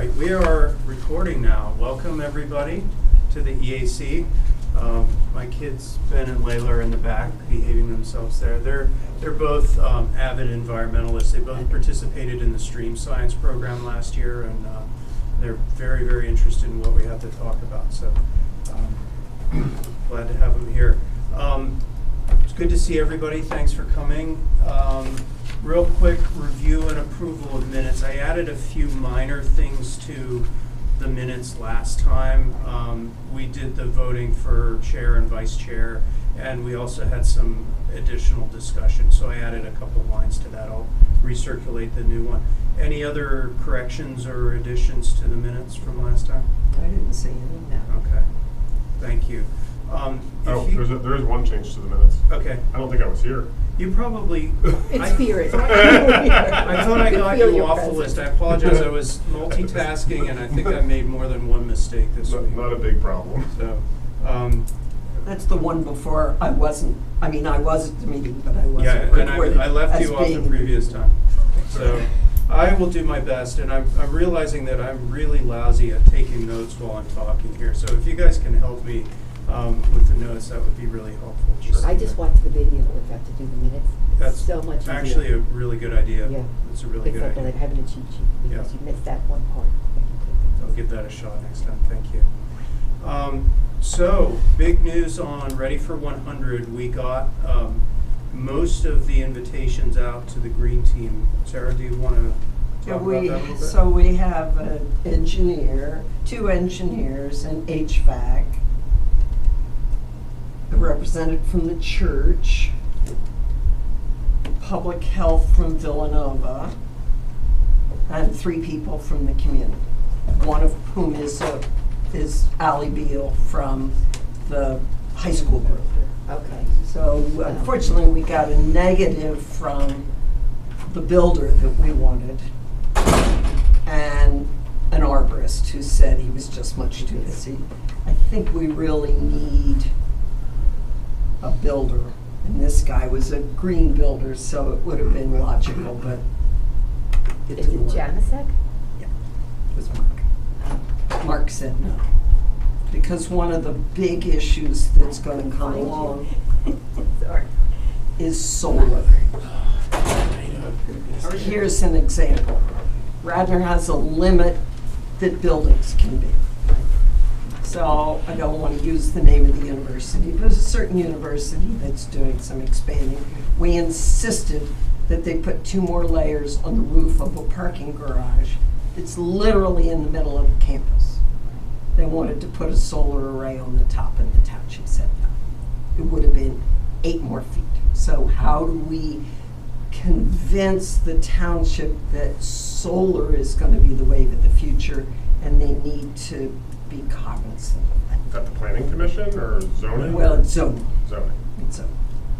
right, we are recording now. Welcome everybody to the EAC. My kids, Ben and Layla, are in the back behaving themselves there. They're both avid environmentalists. They both participated in the stream science program last year, and they're very, very interested in what we have to talk about. So glad to have them here. It's good to see everybody. Thanks for coming. Real quick review and approval of minutes. I added a few minor things to the minutes last time. We did the voting for chair and vice chair, and we also had some additional discussion. So I added a couple lines to that. I'll recirculate the new one. Any other corrections or additions to the minutes from last time? I didn't see any of that. Okay, thank you. There is one change to the minutes. Okay. I don't think I was here. You probably... It's spirit. I thought I got you off the list. I apologize. I was multitasking, and I think I made more than one mistake this week. Not a big problem. So, That's the one before I wasn't. I mean, I was at the meeting, but I wasn't. yeah, and recorded I left as you off the being- previous time. So I will do my best, and I'm realizing that I'm really lousy at taking notes while I'm talking here. So if you guys can help me with the notes, that would be really helpful. I just watched the video and got to do the minutes. That's so much easier. actually a really good idea. Yeah. It's a really good Except idea. like having a cheat sheet because Yeah. you missed that one part. I'll give that a shot next time. Thank you. So, big news on Ready for 100. We got most of the invitations out to the green team. Sarah, do you want to talk about that a little bit? So we have an engineer, 2 engineers, and HVAC, a representative from the church, public health from Villanova, and 3 people from the community. One of whom is Ally Beal from the high school group. Okay. So unfortunately, we got a negative from the builder that we wanted, and an arborist who said he was just much too busy. I think we really need a builder, and this guy was a green builder, so it would have been logical, but it Is it didn't work. Jamasek? Yeah, it was Mark. Mark said no, because one of the big issues that's going to come along Sorry. is solar. Here's an example. Radnor has a limit that buildings can be. So I don't want to use the name of the university, but there's a certain university that's doing some expanding. We insisted that they put 2 more layers on the roof of a parking garage. It's literally in the middle of the campus. They wanted to put a solar array on the top, and the township said no. It would have been 8 more feet. So how do we convince the township that solar is going to be the wave of the future, and they need to be cognizant of that? Is that the planning commission or zoning? Well, it's zoning. Zoning. It's zoning.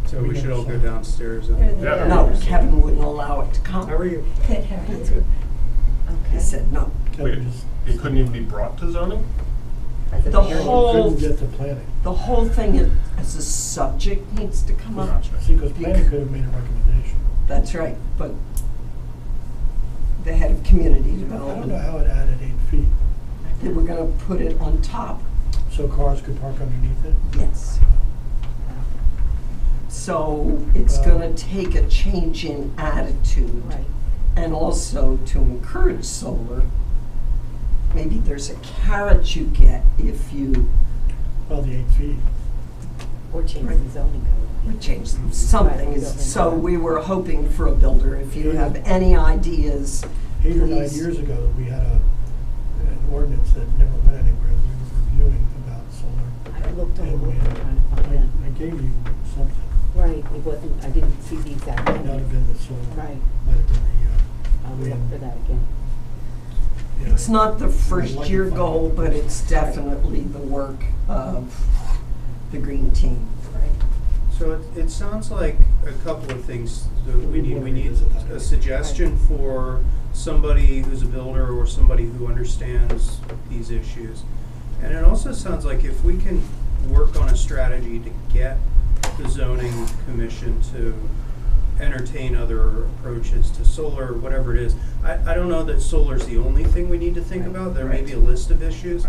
So we should all go downstairs and... Yeah. No, Kevin wouldn't allow it to come. How are you? Good, how are you? He Okay. said no. Wait, it couldn't even be brought to zoning? As a The parent. whole- Couldn't get to planning. The whole thing as a subject needs to come up. Gotcha. See, because planning could have made a recommendation. That's right, but the head of community I don't know development, how it added 8 feet, they were gonna put it on top. so cars could park underneath it. Yes. So it's gonna take a change in attitude. Right. And also to encourage solar, maybe there's a carrot you get if you Well, the 8 feet. Or change Right. the zoning code. would change something. Right. So we were hoping for a builder. If you have any ideas, 8 or 9 please. years ago, we had an ordinance that never went anywhere. We were reviewing about solar. I looked all And over we had- trying to find them. I gave you something. Right, it wasn't, I didn't see the exact Might not have name. been the solar. Right. Might have been I'll the, look for that again. yeah. It's not the I'd first like to year find goal, out. but it's definitely the work of the green team. Right. So it sounds like a couple of things that we need. We need Revisit that. a suggestion for somebody who's a builder or somebody who understands these issues. And it also sounds like if we can work on a strategy to get the zoning commission to entertain other approaches to solar, whatever it is. I don't know that solar's the only thing we need to think about. There may be a list of issues.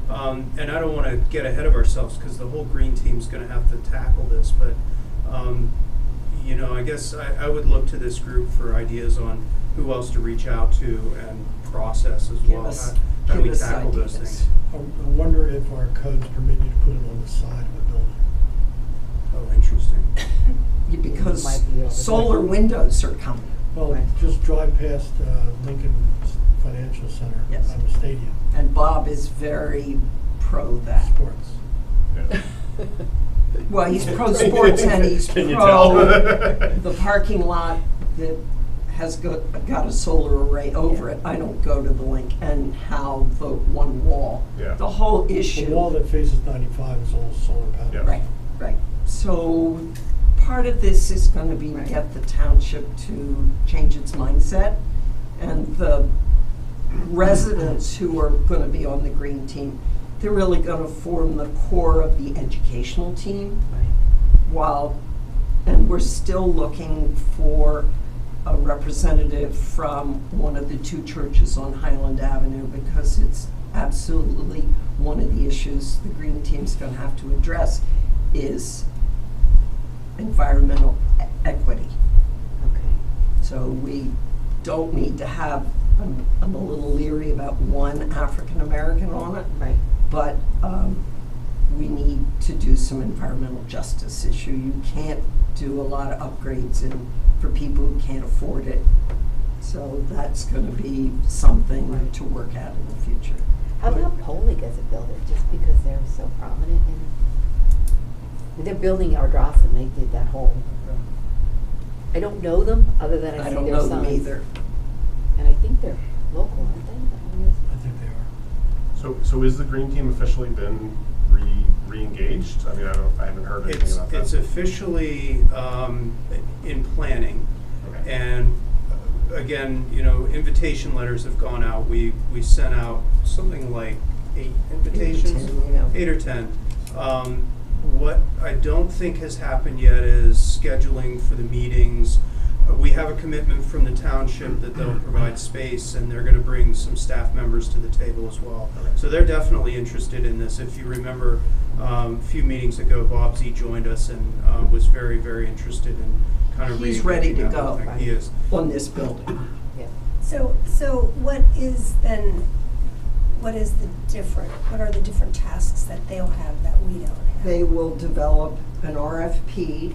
And I don't want to get ahead of ourselves because the whole green team's going to have to tackle this. But, you know, I guess I would look to this group for ideas on who else to reach out to and process as well. How do we tackle those things? I wonder if our codes permit you to put it on the side of a building. Oh, interesting. Because Might be over solar there. windows are coming. Well, Right. just drive past Lincoln Financial Center, Yes. the stadium, And Bob is very pro that. sports. Yeah. Well, he's pro sports and he's Can you pro tell? the parking lot that has got a solar array over it. I don't go to the link and how the one wall. Yeah. The whole The issue. wall that faces 95 is all solar panels. Yeah. Right, right. So part of this is going to be to get the township to change its mindset, and the residents who are going to be on the green team, they're really going to form the core of the educational team. And we're still looking for a representative from one of the two churches on Highland Avenue, because it's absolutely one of the issues the green team's going to have to address is environmental equity. Okay. So we don't need to have, I'm a little leery about one African American on it, Right. but we need to do some environmental justice issue. You can't do a lot of upgrades for people who can't afford it. So that's going to be something Right. to work at in the future. How about Polig as a builder, just because they're so prominent in, they're building Ardrossan, they did that whole, I don't know them, other than I I see don't their know them signs. either. And I think they're local, aren't they? I think they are. So is the green team officially been re-engaged? I mean, I haven't heard anything about that. It's officially in planning. Okay. And again, you know, invitation letters have gone out. We sent out something like 8 invitations, 10, yeah. 8 or 10. What I don't think has happened yet is scheduling for the meetings. We have a commitment from the township that they'll provide space, and they're going to bring some staff members to the table as well. Okay. So they're definitely interested in this. If you remember, a few meetings ago, Bob Z joined us and was very, very interested in kind of He's ready to re-engaging that whole go. thing. He is. On this building. Yeah. So what is the different tasks that they'll have that we don't have? They will develop an RFP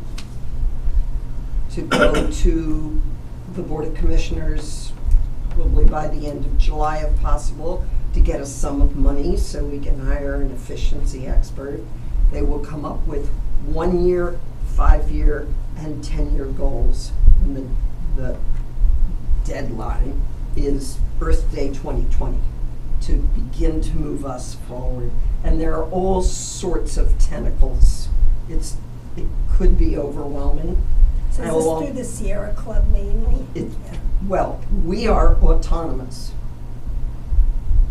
to go to the Board of Commissioners probably by the end of July if possible, to get a sum of money so we can hire an efficiency expert. They will come up with 1-year, 5-year, and 10-year goals. And the deadline is Earth Day 2020 to begin to move us forward. And there are all sorts of tentacles. It could be overwhelming. So I is will- this through the Sierra Club mainly? It- Yeah. Well, we are autonomous.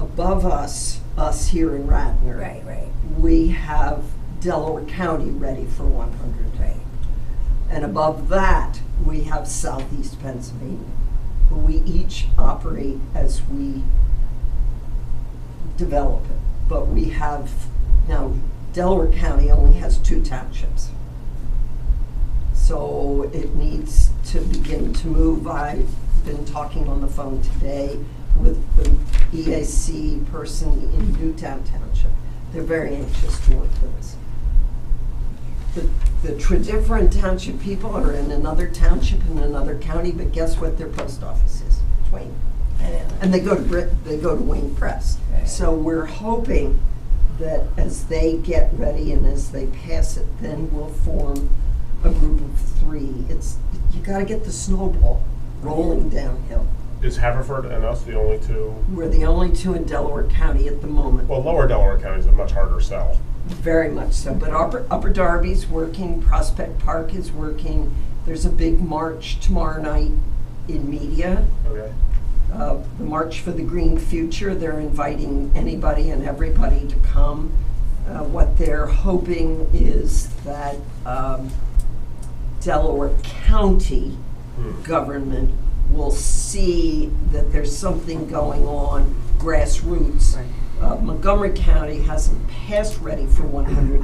Above us here in Radnor, Right. we have Delaware County ready for 100. Right. And above that, we have Southeast Pennsylvania. We each operate as we develop it. But we have, now Delaware County only has 2 townships. So it needs to begin to move. I've been talking on the phone today with the EAC person in Newtown Township. They're very anxious to work with us. The different township people are in another township in another county, but guess what their post office is? It's Wayne. I know. And they go to Wayne Press. Right. So we're hoping that as they get ready and as they pass it, then we'll form a group of 3. You gotta get the snowball rolling downhill. Is Haverford and us the only two? We're the only 2 in Delaware County at the moment. Well, Lower Delaware County is a much harder sell. Very much so, but Upper Darby's working, Prospect Park is working. There's a big march tomorrow night in Media. Okay. The March for the Green Future, they're inviting anybody and everybody to come. What they're hoping is that Delaware County government will see that there's something going on grassroots. Montgomery County hasn't passed Ready for 100,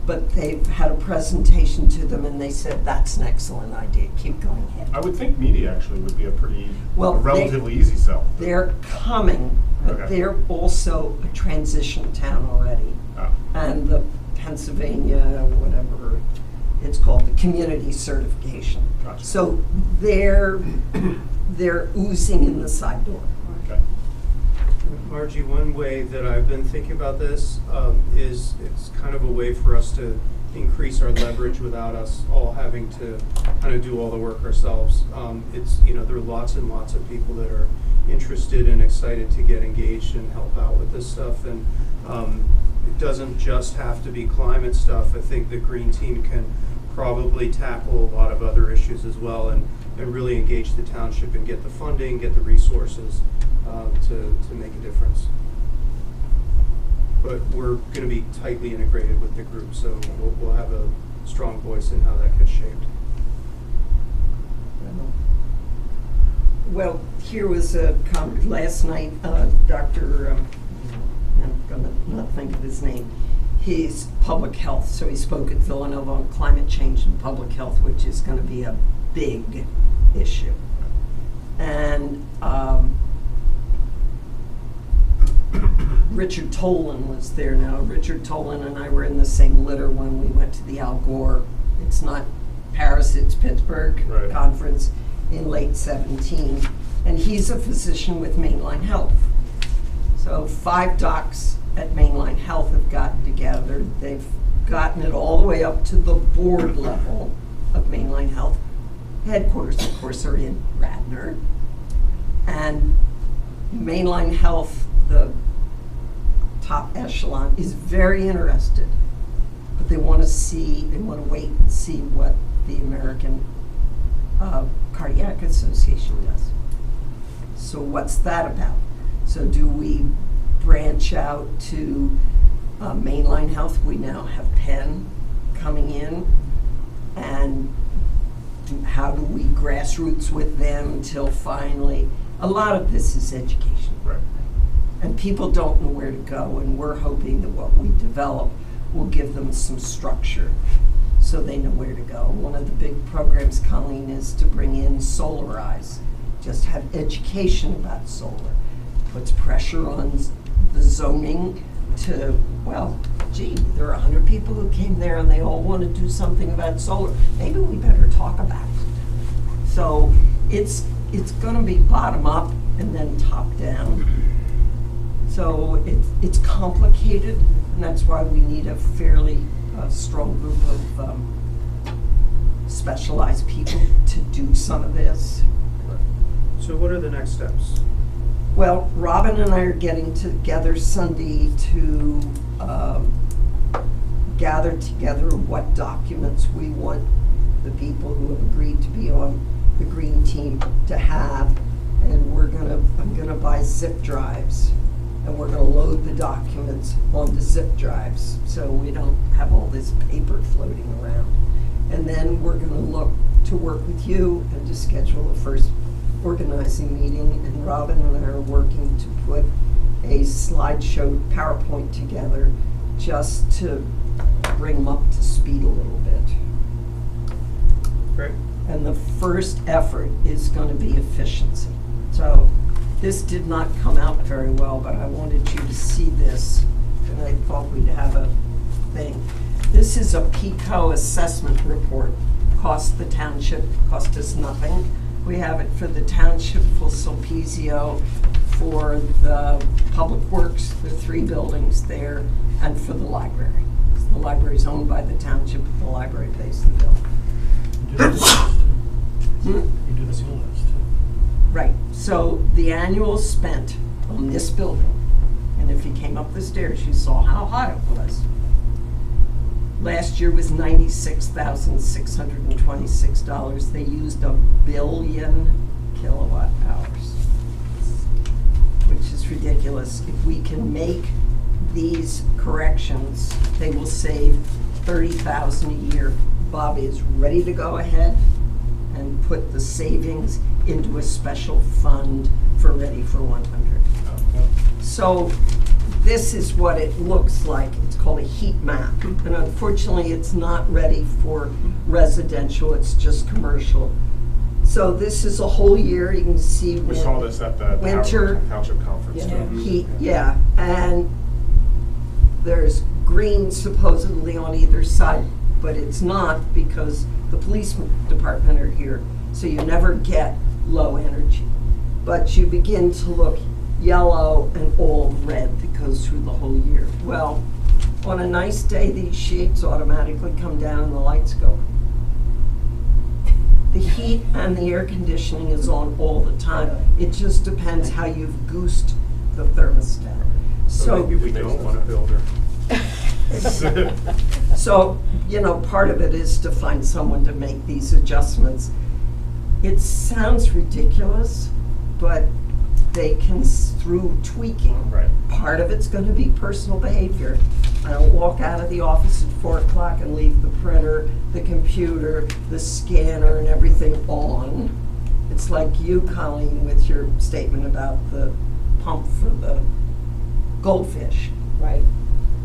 but they've had a presentation to them and they said, that's an excellent idea, keep going ahead. I would think media actually would be a pretty, Well, relatively easy sell. They're coming, but Okay. they're also a transition town already. Oh. And the Pennsylvania, whatever it's called, the community certification. Gotcha. So they're oozing in the side door. Okay. Margie, one way that I've been thinking about this is it's kind of a way for us to increase our leverage without us all having to kind of do all the work ourselves. It's, you know, there are lots and lots of people that are interested and excited to get engaged and help out with this stuff. And it doesn't just have to be climate stuff. I think the green team can probably tackle a lot of other issues as well and really engage the township and get the funding, get the resources to make a difference. But we're going to be tightly integrated with the group, so we'll have a strong voice in how that gets shaped. Well, here was a comment last night, Dr. I'm going to not think of his name. He's public health, so he spoke at Villanova on climate change and public health, which is going to be a big issue. And Richard Tolan was there now. Richard Tolan and I were in the same litter when we went to the Al Gore, it's not Paris, it's Pittsburgh Right. conference in late 17. And he's a physician with Mainline Health. So 5 docs at Mainline Health have gotten together. They've gotten it all the way up to the board level of Mainline Health. Headquarters, of course, are in Radnor. And Mainline Health, the top echelon, is very interested. But they want to wait and see what the American Cardiac Association does. So what's that about? So do we branch out to Mainline Health? We now have Penn coming in, and how do we grassroots with them until finally, a lot of this is education. Right. And people don't know where to go, and we're hoping that what we develop will give them some structure so they know where to go. One of the big programs, Colleen, is to bring in Solarize, just have education about solar. Puts pressure on the zoning to, well, gee, there are 100 people who came there and they all want to do something about solar. Maybe we better talk about it. So it's going to be bottom up and then top down. So it's complicated, and that's why we need a fairly strong group of specialized people to do some of this. So what are the next steps? Well, Robin and I are getting together Sunday to gather together what documents we want the people who have agreed to be on the green team to have, and I'm gonna buy zip drives, and we're gonna load the documents onto zip drives so we don't have all this paper floating around. And then we're gonna look to work with you and to schedule the first organizing meeting, and Robin and I are working to put a slideshow PowerPoint together just to bring them up to speed a little bit. Great. And the first effort is going to be efficiency. So this did not come out very well, but I wanted you to see this, and I thought we'd have a thing. This is a PICO assessment report. Cost the township, cost us nothing. We have it for the township, for Sulpizio, for the public works, the 3 buildings there, and for the library. The library is owned by the township, the library pays the bill. You do the list too. Hmm? You do the bill list too. Right, so the annual spent on this building, and if you came up the stairs, you saw how high it was. Last year was $96,626. They used 1 billion kilowatt hours, which is ridiculous. If we can make these corrections, they will save $30,000 a year. Bob is ready to go ahead and put the savings into a special fund for Ready for 100. So this is what it looks like. It's called a heat map. And unfortunately, it's not ready for residential, it's just commercial. So this is a whole year. You can see We saw this at the winter Township conference. Yeah. too. heat, yeah. And there's green supposedly on either side, but it's not because the police department are here. So you never get low energy. But you begin to look yellow and all red that goes through the whole year. Well, on a nice day, these shades automatically come down and the lights go. The heat and the air conditioning is on all the time. It just depends how you've goosed the thermostat. So maybe we don't want to build her. So, part of it is to find someone to make these adjustments. It sounds ridiculous, but they can, through tweaking. Right. Part of it's going to be personal behavior. I don't walk out of the office at 4 o'clock and leave the printer, the computer, the scanner, and everything on. It's like you, Colleen, with your statement about the pump for the goldfish. Right.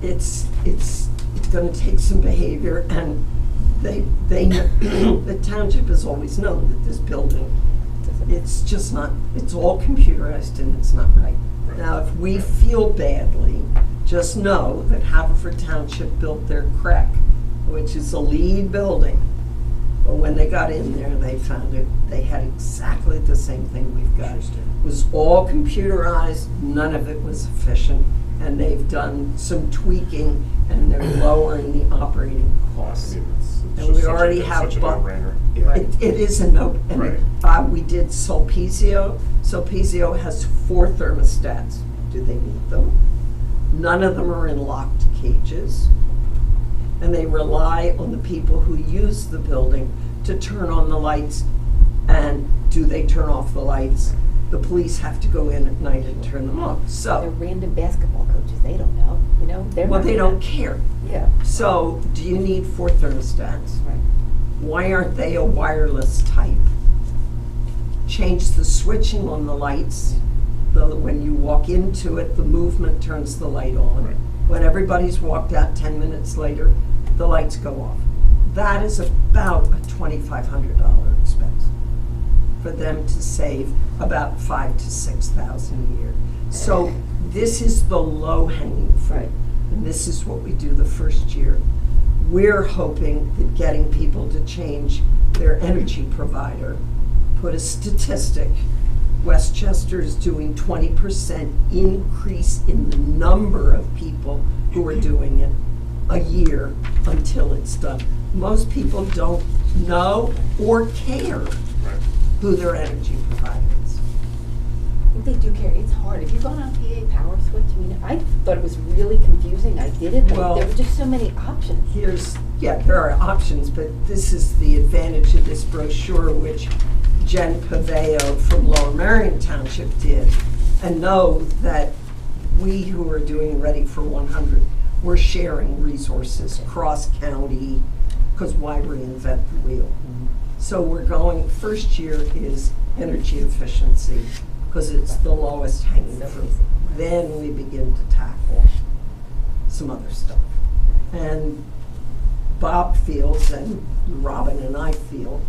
It's going to take some behavior, and they the township has always known that this building, it's just not, it's all computerized and it's not right. Right. Now, if we feel badly, just know that Haverford Township built their CREC, which is a lead building. But when they got in there, they found they had exactly the same thing we've got. It was all computerized, none of it was efficient, and they've done some tweaking, and they're lowering the operating costs. I mean, it's And just we such already it's have such a no-brainer. Yeah. It is a no, and Right. we did Sulpizio. Sulpizio has 4 thermostats. Do they need them? None of them are in locked cages. And they rely on the people who use the building to turn on the lights. And do they turn off the lights? The police have to go in at night and turn them off. They're So, random basketball coaches, they don't know, they're well, not they gonna- don't care. Yeah, So, do you need 4 thermostats? right. Why aren't they a wireless type? Change the switching on the lights. When you walk into it, the movement turns the light on. Right. When everybody's walked out 10 minutes later, the lights go off. That is about a $2,500 expense for them to save about $5,000 to $6,000 a year. So this is the low hanging fruit. Right. And this is what we do the first year. We're hoping that getting people to change their energy provider, put a statistic, Westchester is doing 20% increase in the number of people who are doing it a year until it's done. Most people don't know or care Right. who their energy provider is. I think they do care, it's hard, if you've gone on PA power switch, I thought it was really confusing, I did it, but Well- there were just so many options. There are options, but this is the advantage of this brochure, which Jen Paveo from Lower Merion Township did, and know that we who are doing Ready for 100, we're sharing resources cross-county, because why reinvent the wheel? So we're going, first year is energy efficiency, because it's the lowest hanging So fruit. easy. Then we begin to tackle some other stuff. And Bob feels, and Robin and I feel,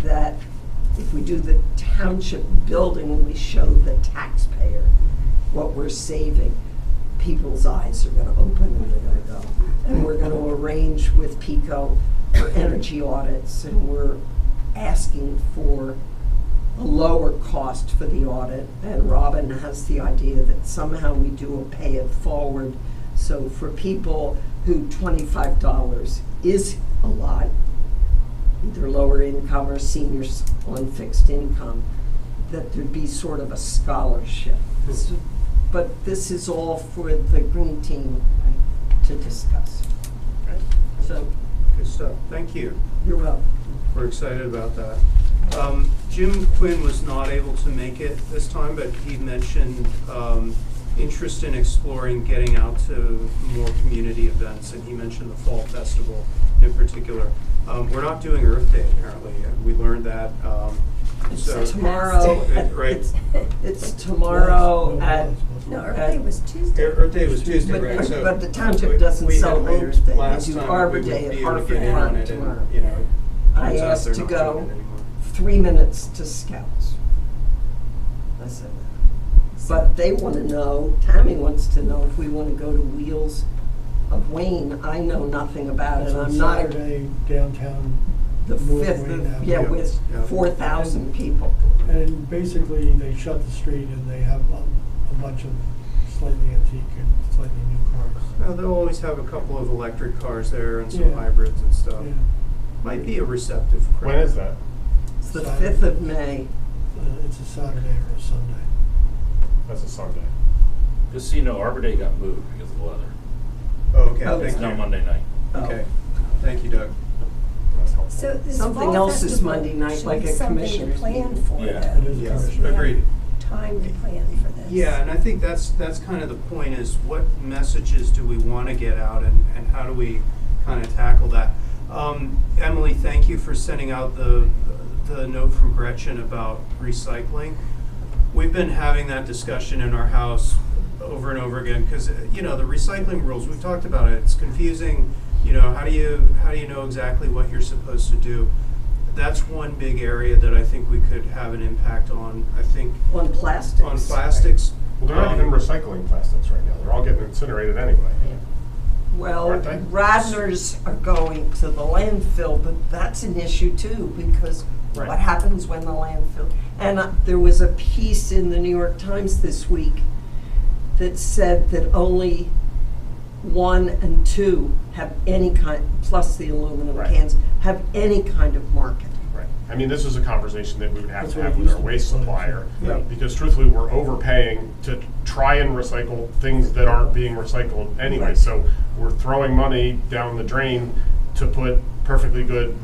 that if we do the township building, we show the taxpayer what we're saving, people's eyes are gonna open and they're gonna go. And we're gonna arrange with PICO for energy audits, and we're asking for a lower cost for the audit. And Robin has the idea that somehow we do a pay it forward. So for people who $25 is a lot, either lower income or seniors on fixed income, that there'd be sort of a scholarship. But this is all for the green team to discuss. So, Good stuff. Thank you. you're welcome. We're excited about that. Jim Quinn was not able to make it this time, but he mentioned interest in exploring getting out to more community events, and he mentioned the Fall Festival in particular. We're not doing Earth Day apparently. We learned that. So It's tomorrow. Right. It's tomorrow at. No, Earth Day was Tuesday. Earth Day was Tuesday, But- right? So but the township doesn't we had celebrate hoped Earth Day. They last do time Arbor we would Day at be able to Hartford get in Park on it, tomorrow. and, you know, I turns out asked they're to not go doing it anymore. 3 minutes to Scouts. I said that. But they want to know, Tammy wants to know if we want to go to Wheels of Wayne. I know nothing about It's it. on I'm not a Saturday downtown. the North 5th Wayne of, Avenue. yeah, with Yeah. 4,000 people. And basically, they shut the street and they have a bunch of slightly antique and slightly new cars. Well, they'll always have a couple of electric cars there and some Yeah. hybrids and stuff. Yeah. Might be a receptive crowd. When is that? It's the Saturday. 5th of May. It's a Saturday or a Sunday. That's a Sunday. Just so you know, Arbor Day got moved because of the weather. Oh, okay, Oh, thank It's you. now Monday night. Okay, thank you, Doug. That's helpful. So this Something fall else is festival Monday night, should like be a something commissioner's to plan meeting. for, Yeah. though. It is a Yes, commission. We have agreed. time to plan for this. Yeah, and I think that's kind of the point, is what messages do we want to get out, and how do we kind of tackle that? Emily, thank you for sending out the note from Gretchen about recycling. We've been having that discussion in our house over and over again, because, you know, the recycling rules, we've talked about it, it's confusing. You know, how do you know exactly what you're supposed to do? That's one big area that I think we could have an impact on. I think On plastics. on plastics. Well, they're not even recycling plastics right now. They're all getting incinerated anyway. Well, Aren't they? Radnors are going to the landfill, but that's an issue too, because Right. what happens when the landfill? And there was a piece in the New York Times this week that said that only 1 and 2 have any kind, plus the aluminum Right. cans, have any kind of market. Right. I mean, this is a conversation that we would have That's to what have it with used our to be. waste supplier. Yeah. Because truthfully, we're overpaying to try and recycle things that aren't being recycled anyway. Right. So we're throwing money down the drain to put perfectly good,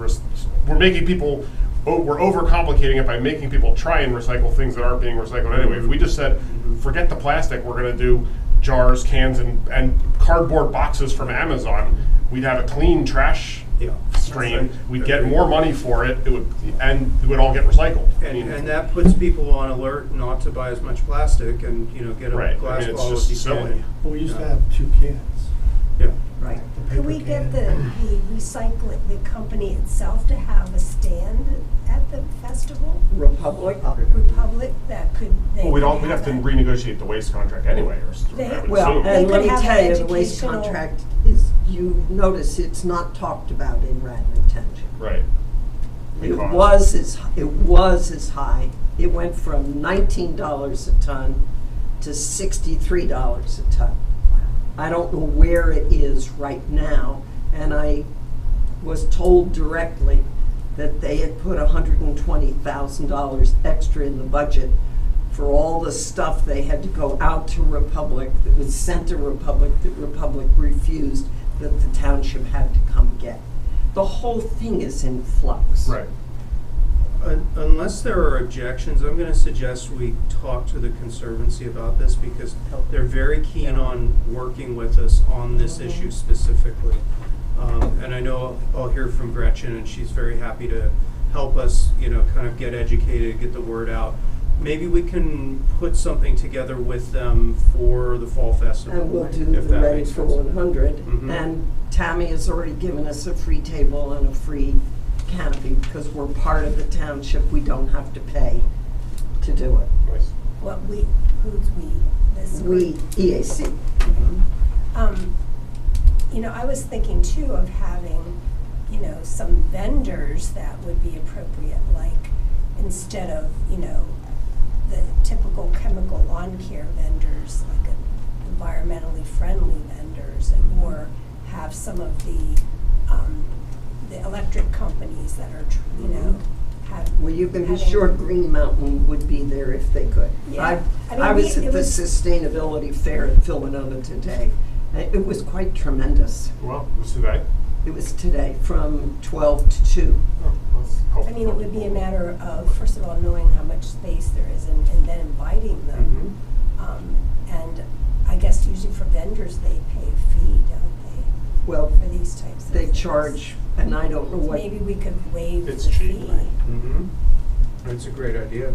we're making people, we're overcomplicating it by making people try and recycle things that aren't being recycled anyway. If we just said, forget the plastic, we're gonna do jars, cans, and cardboard boxes from Amazon, we'd have a clean trash Yeah. stream, we'd get more money for it, and it would all get recycled. I mean, And that puts people on alert not to buy as much plastic and, you know, get a Right. I glass mean, it's bottle just if you can. silly. Well, we used to Yeah. have 2 cans. Yeah. Right. The Could we paper get can. the recycling, the company itself to have a stand at the festival? Republic. Republic, that could, they Well, could we'd have to a- renegotiate the waste contract anyway, I They- would Well, assume. They and could let me have tell an you, the waste educational- contract is, you notice it's not talked about in Radnor Township. Right. It Because- was as high. It went from $19 a ton to $63 a ton. I don't know where it is right now, and I was told directly that they had put $120,000 extra in the budget for all the stuff they had to go out to Republic, that was sent to Republic, that Republic refused, that the township had to come get. The whole thing is in flux. Right. Unless there are objections, I'm gonna suggest we talk to the Conservancy about this, because they're very keen on working with us on this issue specifically. And I know I'll hear from Gretchen, and she's very happy to help us, you know, kind of get educated, get the word out. Maybe we can put something together with them for the Fall Festival. And we'll do if the that Ready makes for sense. 100. Mhm. And Tammy has already given us a free table and a free canopy, because we're part of the township. We don't have to pay to do it. Nice. What we, who's we? This We, group? EAC. You know, I was thinking too of having, you know, some vendors that would be appropriate, like instead of, you know, the typical chemical lawn care vendors, like environmentally friendly vendors, and or have some of the electric companies that are, you know, have. Well, you can be having- sure Green Mountain would be there if they could. Yeah. I mean, I was it at the was- Sustainability Fair in Philadelphia today. It was quite tremendous. Well, what's today? It was today from 12 to 2. Oh, that's helpful. I mean, it would be a matter of, first of all, knowing how much space there is and then inviting them. Mhm. And vendors, they pay a fee, don't they, Well, for these types of they things? charge, and I don't know what. Maybe we could waive the It's cheap. fee. Mm-hmm. That's a great idea.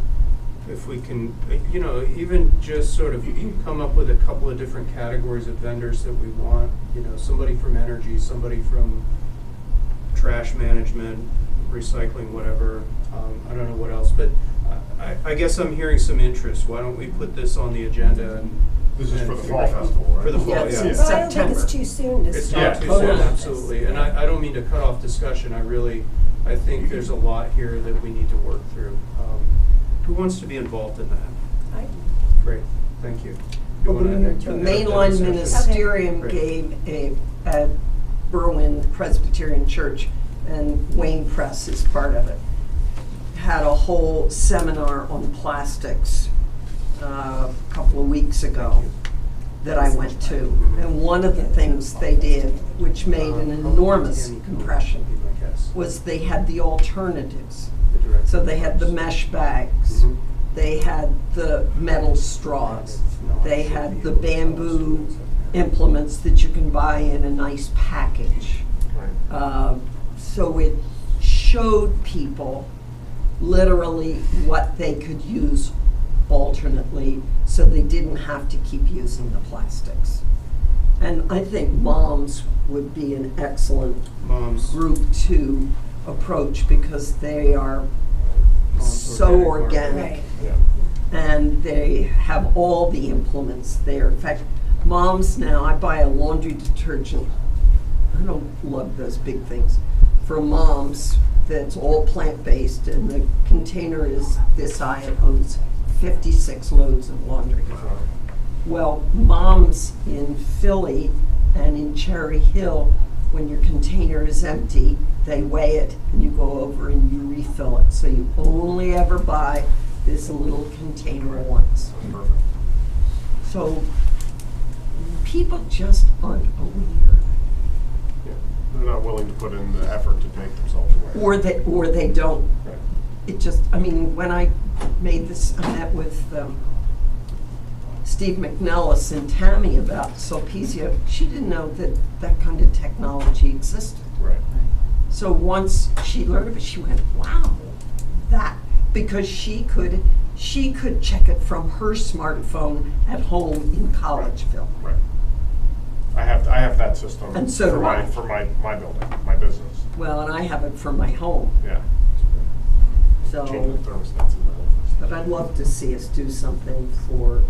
If we can, you know, even just sort of come up with a couple of different categories of vendors that we want, you know, somebody from energy, somebody from trash management, recycling, whatever, I don't know what else, but I guess I'm hearing some interest. Why don't we put this on the agenda and. This is and for the figure fall it out. festival, right? For the fall, Yeah, yeah. it's in Well, I don't think September. it's too soon to It's start. not too Oh, soon, no. absolutely, and I don't mean to cut off discussion, I think there's a lot here that we need to work through. Who wants to be involved in that? I- Great, thank you. You Well, wanna- the mainline Okay. ministerium Great. gave at Berwyn Presbyterian Church, and Wayne Press is part of it, had a whole seminar on plastics a couple of weeks ago that I went to. And one of the things they did, which made an enormous impression, was they had the alternatives. So they had the mesh bags, Mhm. they had the metal straws, they had the bamboo implements that you can buy in a nice package. So it showed people literally what they could use alternately, so they didn't have to keep using the plastics. And I think moms would be an excellent Moms. group to approach, because they are Moms so Organic organic, Right. Yeah. and they have all the implements there. In fact, moms now, I buy a laundry detergent, I don't love those big things, for moms that's all plant-based, and the container is this high, it holds 56 loads of laundry. Well, moms in Philly and in Cherry Hill, when your container is empty, they weigh it and you go over and you refill it. So you only ever buy this little container once. Perfect. So people just aren't aware. Yeah. They're not willing to put in the effort to make themselves aware. Or they don't. Right. It just, I mean, when I made this, I met with Steve McNellis and Tammy about Sulpicia. She didn't know that that kind of technology existed. Right. So once she learned of it, she went, wow, that, because she could check it from her smartphone at home in Collegeville. Right. I have that system And so for do I. my building, my business. Well, and I have it for my home, Yeah. so. Changing the thermostats in my office. But I'd love to see us do something for,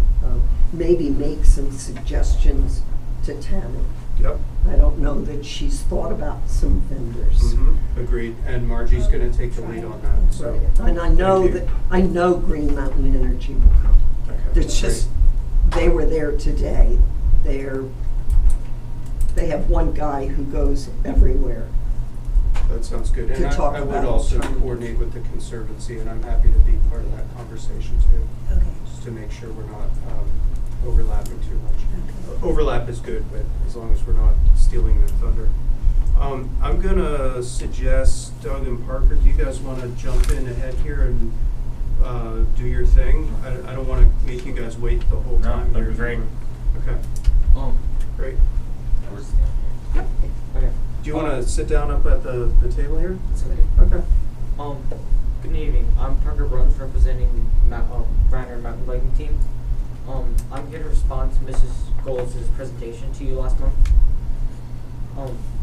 maybe make some suggestions to Tammy. Yep. I don't know that she's thought about some vendors. Mhm. Agreed, and Margie's gonna take the lead on that, so. And I know Thank you. that, I know Green Mountain Energy will come. Okay, It's just, they were there today. They have one guy who goes everywhere. That sounds good. To And talk I would about also alternatives. coordinate with the Conservancy, and I'm happy to be part of that conversation too, Okay. just to make sure we're not overlapping too much. Okay. Overlap is good, but as long as we're not stealing their thunder. I'm gonna suggest Doug and Parker, do you guys wanna jump in ahead here and do your thing? I don't wanna make you guys wait the whole No, time. that'd here. be great. Okay, Oh, great. where's the? Okay. Do you wanna sit down up at the table here? That's okay. Okay. Good evening. I'm Parker Bruns, representing Radnor Mountain Biking Team. I'm here to respond to Mrs. Golds' presentation to you last month.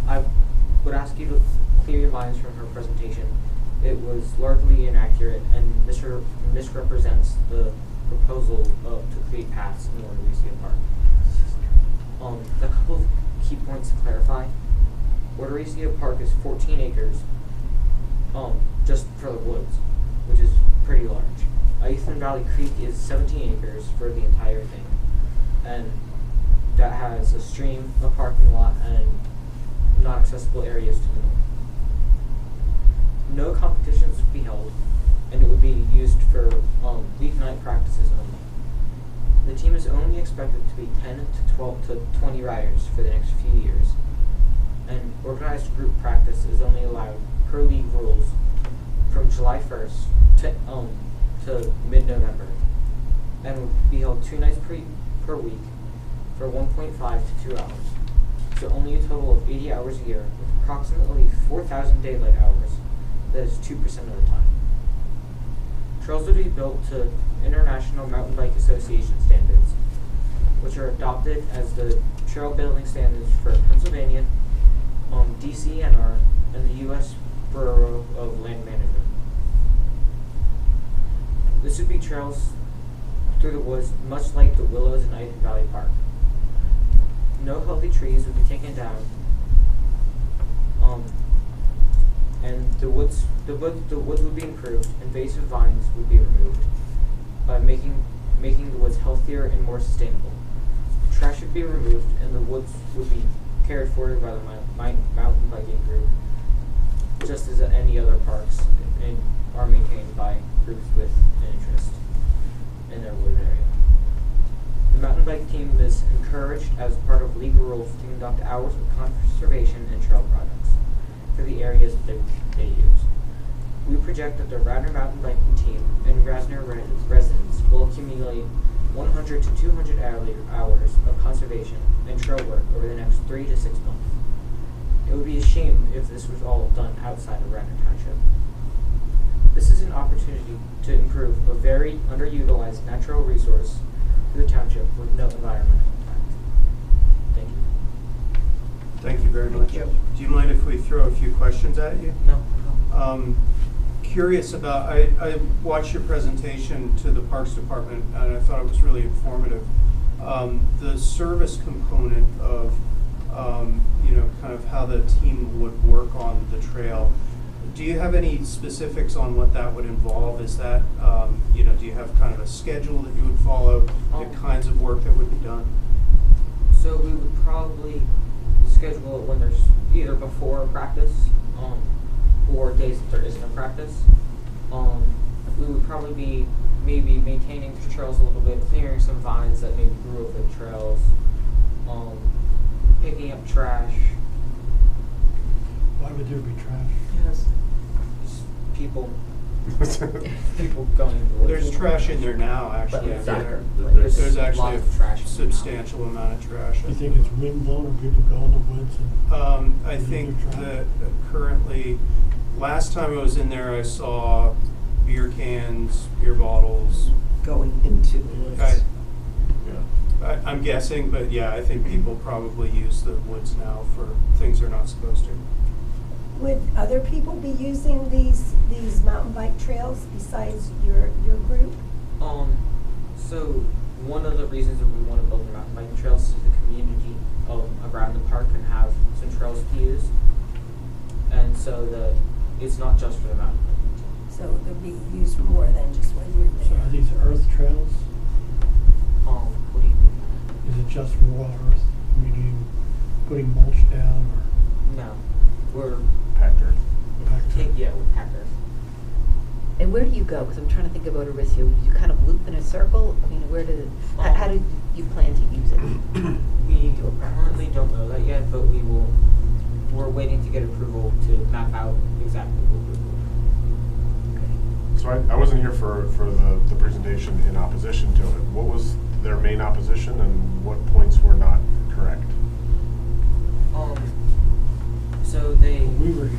I would ask you to clear your minds from her presentation. It was largely inaccurate and misrepresents the proposal to create paths in Ordoresia Park. A couple of key points to clarify. Ordoresia Park is 14 acres, just for the woods, which is pretty large. Ethan Valley Creek is 17 acres for the entire thing, and that has a stream, a parking lot, and non-accessible areas to the north. No competitions would be held, and it would be used for weeknight practices only. The team is only expected to be 10 to 12 to 20 riders for the next few years, and organized group practice is only allowed per league rules from July 1st to mid-November, and will be held 2 nights per week, for 1.5 to 2 hours. So only a total of 80 hours a year, with approximately 4,000 daylight hours. That is 2% of the time. Trails will be built to International Mountain Bike Association standards, which are adopted as the trail building standards for Pennsylvania, DCNR, and the U.S. Bureau of Land Management. This would be trails through the woods, much like the Willows in Iden Valley Park. No healthy trees would be taken down, and the woods would be improved. Invasive vines would be removed by making the woods healthier and more sustainable. Trash would be removed, and the woods would be cared for by the mountain biking group, just as any other parks, and are maintained by groups with an interest in their wooded area. The mountain bike team is encouraged as part of legal rules to conduct hours of conservation and trail projects for the areas that they use. We project that the Radnor mountain biking team and Radnor residents will accumulate 100 to 200 hours of conservation and trail work over the next 3 to 6 months. It would be a shame if this was all done outside of Radnor Township. This is an opportunity to improve a very underutilized natural resource for the township with no environmental impact. Thank you. Thank you very much. Thank you. Do you mind if we throw a few questions at you? No. Curious about, I watched your presentation to the Parks Department and I thought it was really informative. The service component of, kind of how the team would work on the trail. Do you have any specifics on what that would involve? Is that, do you have kind of a schedule that you would follow, the kinds of work that would be done? So we would probably schedule it when there's either before practice, or days that there isn't a practice. We would probably be maybe maintaining the trails a little bit, clearing some vines that maybe grew over the trails, picking up trash. Why would there be trash? Yes. Just people going into the woods. There's trash in there now, actually. Yeah. Soccer. There's actually lots a of trash in there now. substantial amount of trash. You think it's wind blown or people go in the woods and? I think leave their trash? that currently, last time I was in there, I saw beer cans, beer bottles. Going into the woods. I'm guessing, but yeah, I think people probably use the woods now for things they're not supposed to. Would other people be using these mountain bike trails besides your group? So one of the reasons that we want to build the mountain biking trails is the community around the park can have some trails to use, and so that it's not just for the mountain biking team. So they'll be used more than just when you're So there. are these earth trails? What do you mean? Is it just raw earth? Meaning putting mulch down or No, we're Packed earth. back to? with packers. And where do you go? Because I'm trying to think about Oricio. You kind of loop in a circle? I mean, how do you plan to use it? We currently don't know that yet, but we're waiting to get approval to map out exactly what we're doing. So I wasn't here for the presentation in opposition to it. What was their main opposition and what points were not correct? So they. When we were here,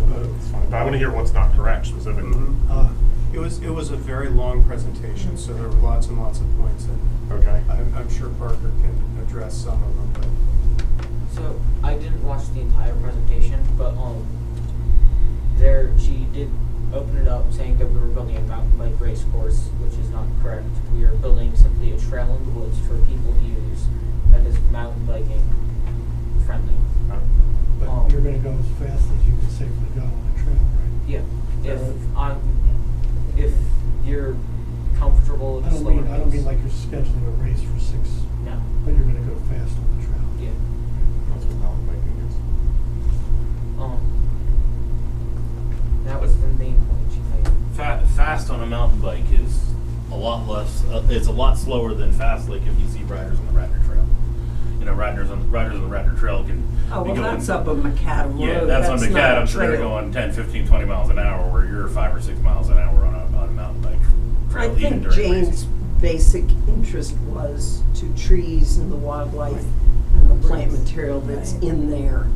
That's fine. But I want to hear what's not correct specifically. Mhm. It was a very long presentation, so there were lots and lots of points, and Okay. I'm sure Parker can address some of them. But So I didn't watch the entire presentation, but she did open it up saying that we were building a mountain bike race course, which is not correct. We are building simply a trail in the woods for people to use that is mountain biking friendly. but you're gonna go as fast as you can safely go on a trail, right? Yeah. If you're comfortable with I the slower don't mean pace. like you're scheduling a race for 6, No. but you're gonna go fast on the trail. Yeah. That's what mountain biking is. That was the main point she made. Fast on a mountain bike is a lot less. It's a lot slower than fast. Like if you see riders on the Radnor Trail, riders on the Radnor Trail can. Oh, be well, going, that's up on Macadam Road. Yeah, that's on not a Macadam, so they're trail. going 10, 15, 20 miles an hour, where you're 5 or 6 miles an hour on a mountain bike I trail. even think during Jane's racing. basic interest was to trees and the wildlife and the plant material that's Right. in there.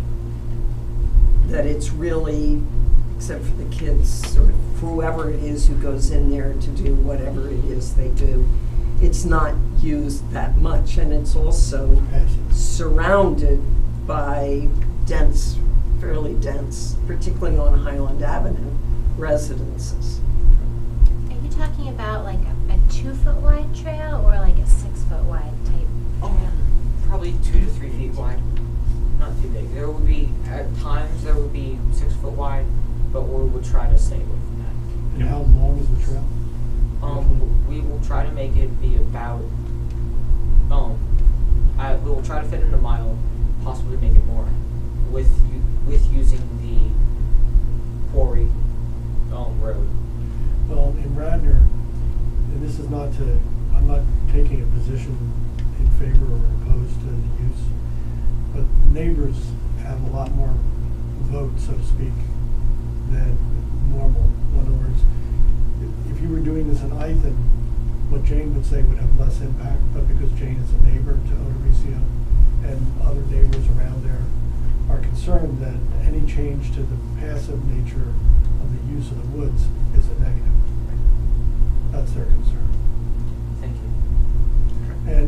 That it's really, except for the kids, or whoever it is who goes in there to do whatever it is they do, it's not used that much, and it's also Passive. surrounded by dense, fairly dense, particularly on Highland Avenue, residences. Are you talking about like a 2-foot wide trail or like a 6-foot wide type trail? Probably 2 to 3 feet wide, not too big. There would be, at times, there would be 6 foot wide, but we would try to stay away from that. And how long is the trail? We will try to make it be about, we will try to fit in a mile, possibly make it more, with using the quarry, road. Well, in Radnor, and this is not to, I'm not taking a position in favor or opposed to the use, but neighbors have a lot more vote, so to speak, than normal. In other words, if you were doing this in Ithan, what Jane would say would have less impact, but because Jane is a neighbor to Odorizio and other neighbors around there are concerned that any change to the passive nature of the use of the woods is a negative. That's their concern. Thank you. And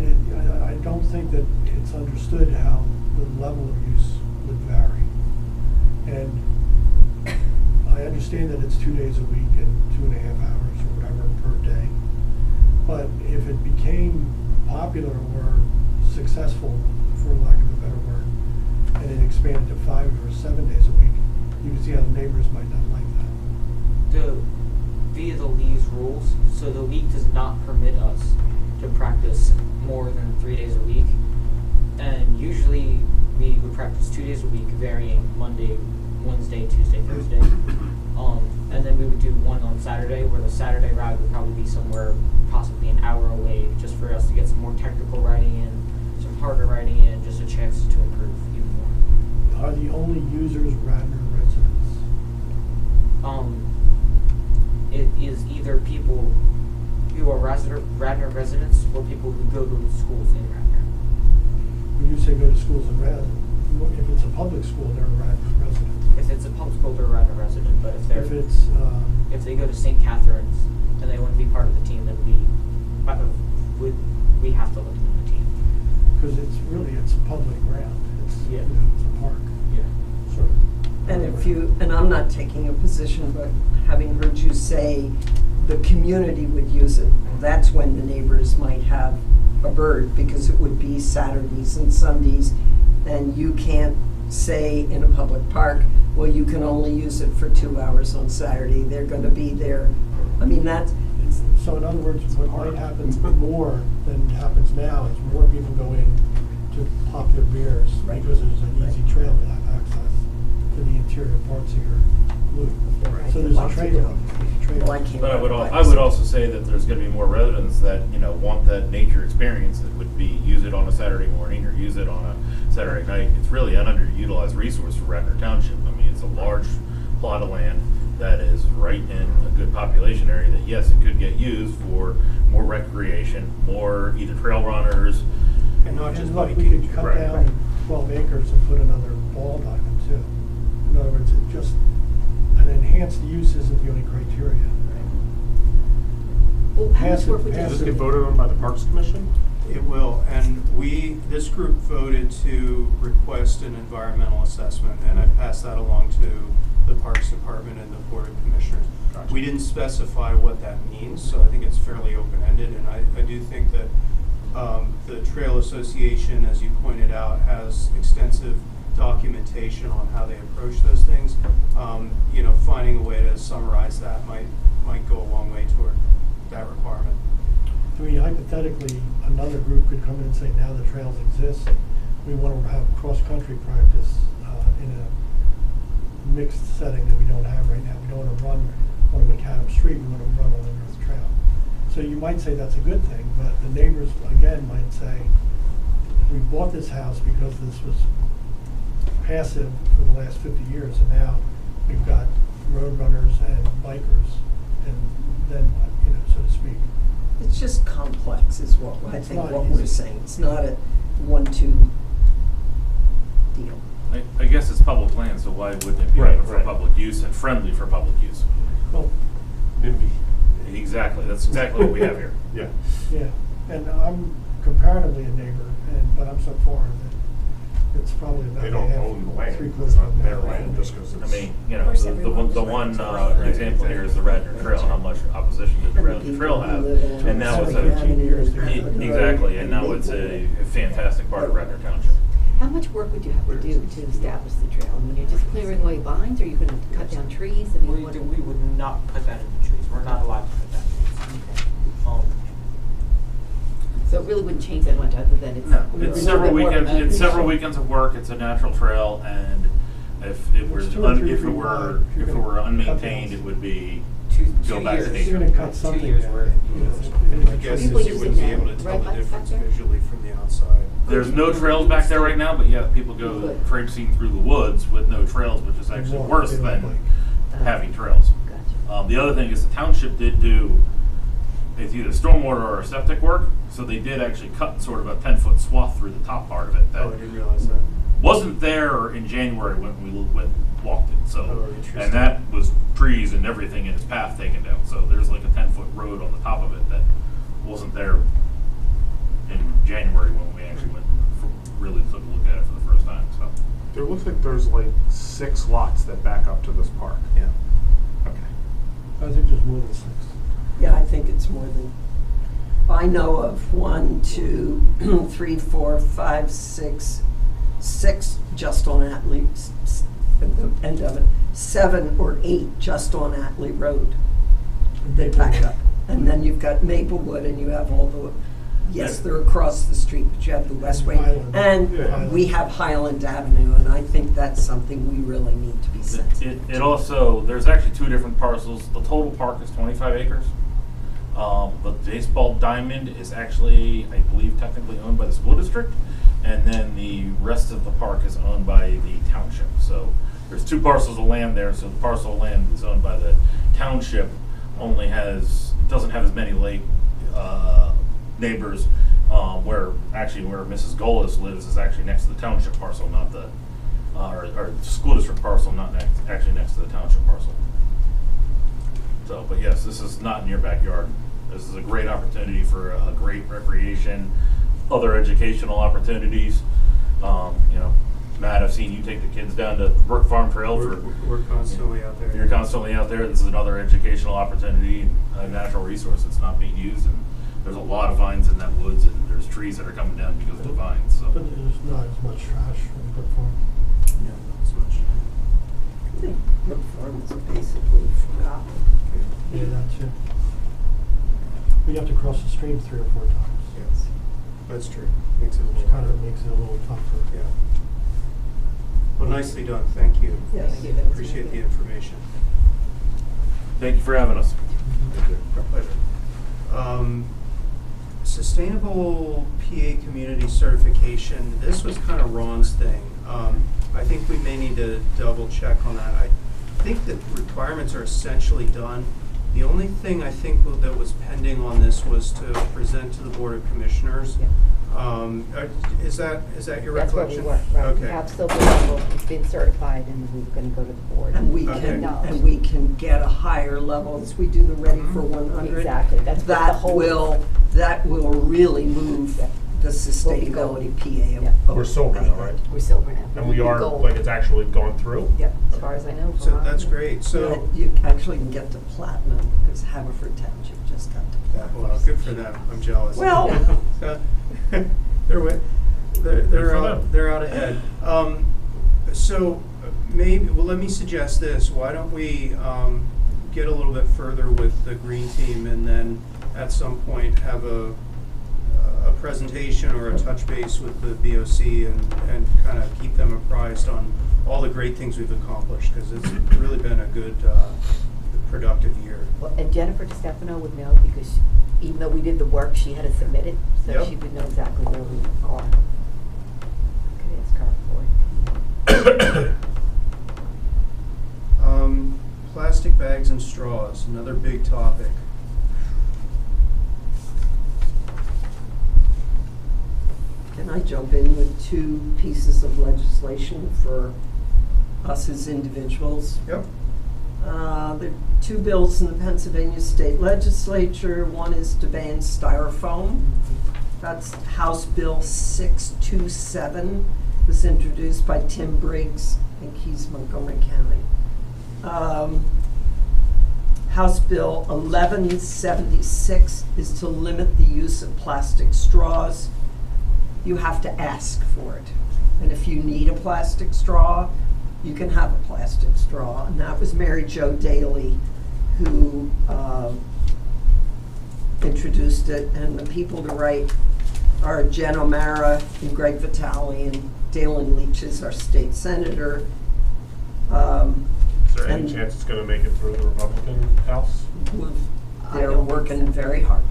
I don't think that it's understood how the level of use would vary. And I understand that it's 2 days a week and 2.5 hours or whatever per day. But if it became popular or successful, for lack of a better word, and it expanded to 5 or 7 days a week, you can see how the neighbors might not like that. Via the league's rules, so the league does not permit us to practice more than 3 days a week. And usually we would practice 2 days a week, varying Monday, Wednesday, Tuesday, Thursday. And then we would do one on Saturday, where the Saturday ride would probably be somewhere possibly an hour away, just for us to get some more technical riding in, some harder riding in, just a chance to improve even more. Are the only users Radnor residents? It is either people who are Radnor residents or people who go to schools in Radnor. When you say go to schools in Radnor, if it's a public school, they're a Radnor resident. If it's a public school, they're a Radnor resident, but if they're If it's, if they go to St. Catherine's and they want to be part of the team, then we have to let them in the team. because it's public ground, it's, Yeah. it's a park, Yeah. sort of. And if you, and I'm not taking a position, but having heard you say the community would use it, that's when the neighbors might have a bird, because it would be Saturdays and Sundays, and you can't say in a public park, well, you can only use it for 2 hours on Saturday, they're gonna be there. I mean, that's, So in other words, what might happen more than happens now is more people go in to pop their beers Right. because there's an easy trail to have access to the interior parts of your loop. Right. So there's a Lots of trade-off. them. There's a trade-off. well, I can't. But I would, ride I would bikes. also say that there's gonna be more residents that, want that nature experience, that would be, use it on a Saturday morning or use it on a Saturday night. It's really an underutilized resource for Radnor Township. I mean, it's a large plot of land that is right in a good population area that, yes, it could get used for more recreation, more either trail runners. And not just And look, we biking. could cut Right. down 12 acres and put another ball diamond too. In other words, it just, an enhanced use isn't the only criteria. Well, how much Passive- work would Does that this passive- get voted on by the Parks Commission? It will, and this group voted to request an environmental assessment, and I passed that along to the Parks Department and the Board of Commissioners. Gotcha. We didn't specify what that means, so I think it's fairly open-ended, and I do think that the Trail Association, as you pointed out, has extensive documentation on how they approach those things. Finding a way to summarize that might go a long way toward that requirement. I mean, hypothetically, another group could come in and say, now the trails exist, we want to have cross-country practice in a mixed setting that we don't have right now. We don't want to run on a macadam street, we want to run on an earth trail. So you might say that's a good thing, but the neighbors, again, might say, we bought this house because this was passive for the last 50 years, and now we've got road runners and bikers, and then what, so to speak. It's just complex is what I It's think not what we're easy. saying. It's not a 1-2 deal. I guess it's public land, so why wouldn't it be Right, open for right. public use and friendly for public use? Well, NIMBY. Exactly, that's exactly what we have here. Yeah. yeah, and I'm comparatively a neighbor, but I'm so far that it's probably about They don't half, own the land. three-quarters It's not of their my land just because I it's. mean, you Of know, course, the everyone's one right. example here is the Radnor Trail, how much opposition did the And the Radnor people Trail who have? live along And now it's 17 Avenue years and there. Radnor exactly, and and now it's a Maplewood. fantastic part of Radnor Township. How much work would you have to do to establish the trail? I mean, you're just clearing away vines, or you're gonna cut down trees? I mean, what? We would not cut down any trees, we're not allowed to cut down trees. Okay. So it really wouldn't change that much, other than it's. No, a little it's bit several more weekends, of a- it's several weekends of work, it's a natural trail, and if it were, It's 2 or 3 if it feet were, wide. if You're it gonna were cut unmaintained, down. it would be, Two Go back to years. nature. You're gonna cut something 2 years down. worth. My guess People is you use wouldn't it be able now. to tell Red the lights difference back there? visually from the outside. there's no trails back there right now, but yeah, people go Good. traipsing through the woods with no trails, which is actually walk, worse they don't than like. having trails. Gotcha. The other thing is the township did do, it's either stormwater or septic work, so they did actually cut sort of a 10-foot swath through the top part of it Oh, I that didn't realize that. wasn't there in January when we went and walked it, Oh, so. interesting. And that was trees and everything in its path taken down, so there's like a 10-foot road on the top of it that wasn't there in January when we actually went, really took a look at it for the first time, so. There looks like there's like 6 lots that back up to this park. Yeah. Okay. I think there's more than 6. Yeah, I think it's more than, I know of 1, 2, 3, 4, 5, 6 just on Atlee, at the end of it, 7 or 8 just on Atlee Road. They back up. And then you've got Maplewood and you have all the, yes, they're across the street, but you have the Westway. Highland. And Yeah. we have Highland Avenue, and I think that's something we really need to be sensitive It to. also, there's actually 2 different parcels. The total park is 25 acres. The baseball diamond is actually, I believe, technically owned by the school district. And then the rest of the park is owned by the township. So there's 2 parcels of land there. So the parcel of land that's owned by the township only has, doesn't have as many neighbors. Where Mrs. Golis lives is actually next to the township parcel, not the, or school district parcel, not actually next to the township parcel. So, but yes, this is not in your backyard. This is a great opportunity for a great recreation, other educational opportunities. You know, Matt, I've seen you take the kids down to Brook Farm Trail We're constantly out there. You're constantly out there. This is another educational opportunity, a natural resource that's not being used, and there's a lot of vines in that woods, and there's trees that are coming down because of the vines, so. But there's not as much trash from Brook Farm. Yeah, not as much. I think Brook Farm is basically forgotten. Yeah, that too. But you have to cross the stream 3 or 4 times. Yes, that's true. Makes it a Which little kind of harder. makes it a little tougher. Yeah. Well, nicely done, thank you. Yes. Thank you, that was Appreciate really the good. information. Thank you for having us. Our pleasure. Sustainable PA Community Certification, this was kind of Ron's thing. I think we may need to double check on that. I think the requirements are essentially done. The only thing I think that was pending on this was to present to the Board of Commissioners. Yeah. Is that your That's where we recollection? were, right. Okay. Absolutely, it's been certified, and we were gonna go to the board. And we Okay. can, Acknowledge. and we can get a higher level as we do the Ready for 100. Exactly, that's what the That whole- that will really move Yeah. the What we sustainability go. PA. Yeah. We're silver now, right? We're silver now. And we are, Gold. like, it's actually gone through? Yep, as far as I know. So from that's our- great, so. You actually can get to platinum, because Haverford Township just got to platinum. Well, good for them, I'm jealous. Well- They're out ahead. So maybe, well, let me suggest this, why don't we get a little bit further with the green team, and then at some point have a presentation or a touch base with the BOC and kind of keep them apprised on all the great things we've accomplished, because it's really been a good, productive year. Well, and Jennifer DiStefano would know, because even though we did the work, she had to submit it, so Yep. she would know exactly where we are. Could ask her for it. Plastic bags and straws, another big topic. Can I jump in with two pieces of legislation for us as individuals? Yep. There are two bills in the Pennsylvania State Legislature. One is to ban styrofoam. That's House Bill 627. It was introduced by Tim Briggs. I think he's Montgomery County. House Bill 1176 is to limit the use of plastic straws. You have to ask for it. And if you need a plastic straw, you can have a plastic straw. And that was Mary Jo Daley who introduced it. And the people to write are Jen O'Mara and Greg Vitale, and Dalen Leach is our state senator. Is there any and chance it's gonna make it through the Republican House? They're don't think working so. very hard.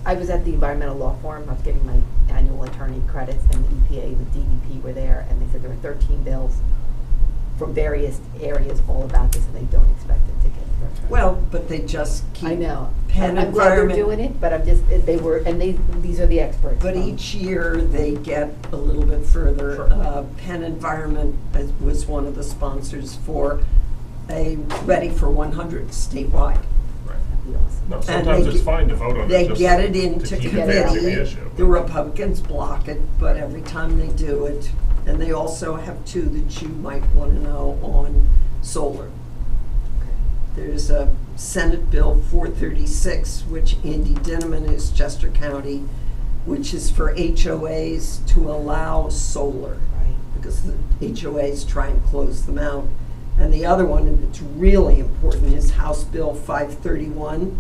I was at the environmental law forum, I was getting my annual attorney credits, and the EPA, the DEP were there, and they said there were 13 bills from various areas all about this, and they don't expect it to get through. Well, but they just keep. I know. Penn I'm glad they're Environment- doing it, but I'm just, they were, and these are the experts. But each year, they get a little bit further. Sure. Penn Environment was one of the sponsors for a Ready for 100 statewide. That'd be awesome. No, And sometimes they it's ge- fine to vote on it. They just get it to into keep advancing committee. the issue. The Republicans block it, but every time they do it, and they also have two that you might want to know on solar. There's a Senate Bill 436, which Andy Dinniman is Chester County, which is for HOAs to allow solar, Right. because the HOAs try and close them out. And the other one that's really important is House Bill 531,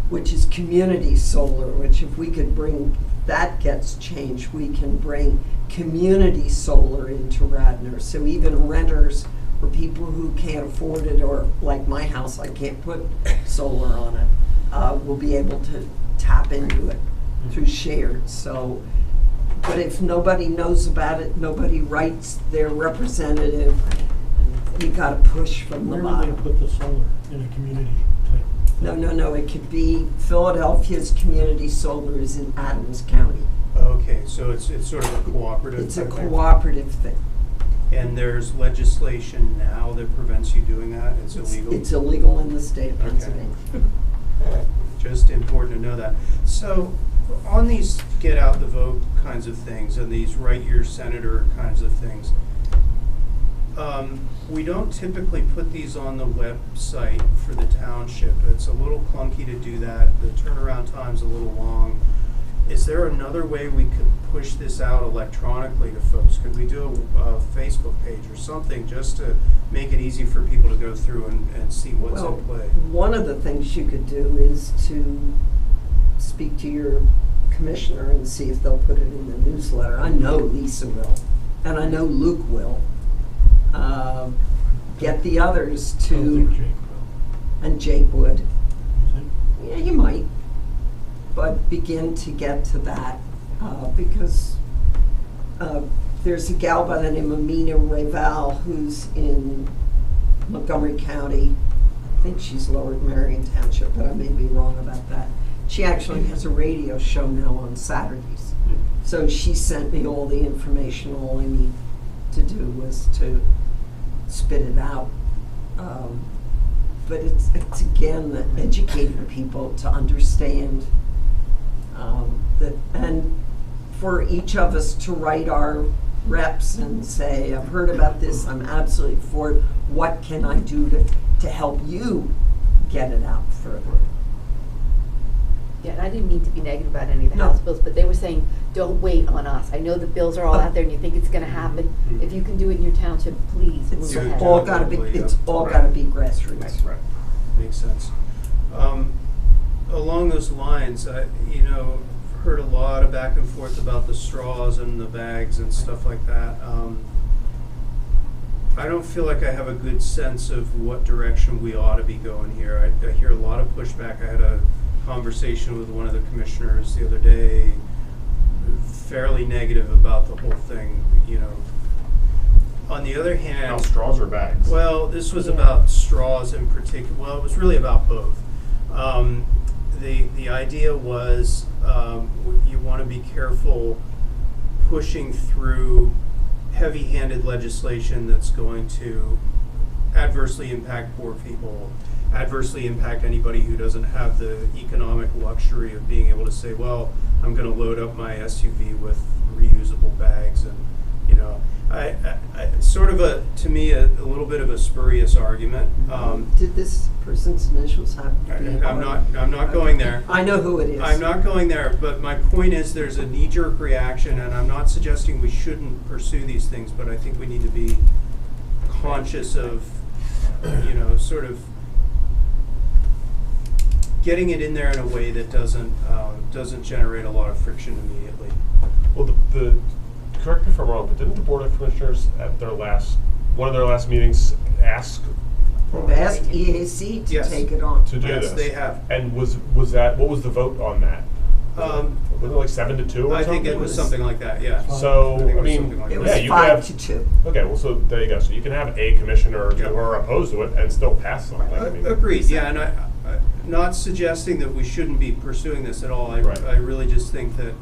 which is community solar, which if we could bring, that gets changed, we can bring community solar into Radnor. So even renters or people who can't afford it, or like my house, I can't put solar on it, will be able to tap into it through shared. So, but if nobody knows about it, nobody writes their representative, you gotta push from the Where would they bottom. put the solar in a community type? No, it could be Philadelphia's community solar is in Adams County. Okay, so it's sort of a cooperative. It's a type thing. cooperative thing. And there's legislation now that prevents you doing that? It's illegal? It's illegal in the state of Okay. Pennsylvania. Just important to know that. So, on these get out the vote kinds of things, and these write your senator kinds of things, we don't typically put these on the website for the township. It's a little clunky to do that. The turnaround time's a little long. Is there another way we could push this out electronically to folks? Could we do a Facebook page or something just to make it easy for people to go through and see what's Well, in play? one of the things you could do is to speak to your commissioner and see if they'll put it in the newsletter. I know Lisa will, and I know Luke will. Get the others I don't to, think Jake will. and Jake would. You think? Yeah, you might, but begin to get to that, because there's a gal by the name of Mina Raval who's in Montgomery County. I think she's Lower Marion Township, but I may be wrong about that. She actually has a radio show now on Saturdays. So she sent me all the information. All I need to do was to spit it out. But it's again, the educating people to understand that, and for each of us to write our reps and say, I've heard about this, I'm absolutely for it. What can I do to help you get it out further? Yeah, and I didn't mean to be negative about any of the No. House bills, but they were saying, don't wait on us. I know the bills are all out there and you think it's gonna happen. If you can do it in your township, please It's move ahead. all gotta be, it's all Right. gotta be grassroots. Right. Makes sense. Along those lines, heard a lot of back and forth about the straws and the bags and stuff like that. I don't feel like I have a good sense of what direction we ought to be going here. I hear a lot of pushback. I had a conversation with one of the commissioners the other day, fairly negative about the whole thing, On the other hand, Now, straws or bags? well, this was Yeah. about straws in particular. Well, it was really about both. The idea was you want to be careful pushing through heavy-handed legislation that's going to adversely impact poor people, adversely impact anybody who doesn't have the economic luxury of being able to say, well, I'm going to load up my SUV with reusable bags. And, you know, I sort of to me, a little bit of a spurious argument. Did this person's initials happen to be? I'm not going there. I know who it is. I'm not going there, but my point is there's a knee-jerk reaction, and I'm not suggesting we shouldn't pursue these things, but I think we need to be conscious of, you know, sort of getting it in there in a way that doesn't generate a lot of friction immediately. Well, the correct me if I'm wrong, but didn't the Board of Commissioners at one of their last meetings ask They've asked EAC to Yes. take it on. to do Yes, this? they have. And was that, what was the vote on that? Was it like 7-2 or I something? think it was something like that, yeah. So, I think it I was mean, something like It that. was yeah, you could 5-2. Okay, well, so there you go. So you can have a commissioner or two Yeah. who are opposed to it and still pass something. I mean, Agreed, yeah, and I'm not suggesting that we shouldn't be pursuing this at all. Right. I really just think that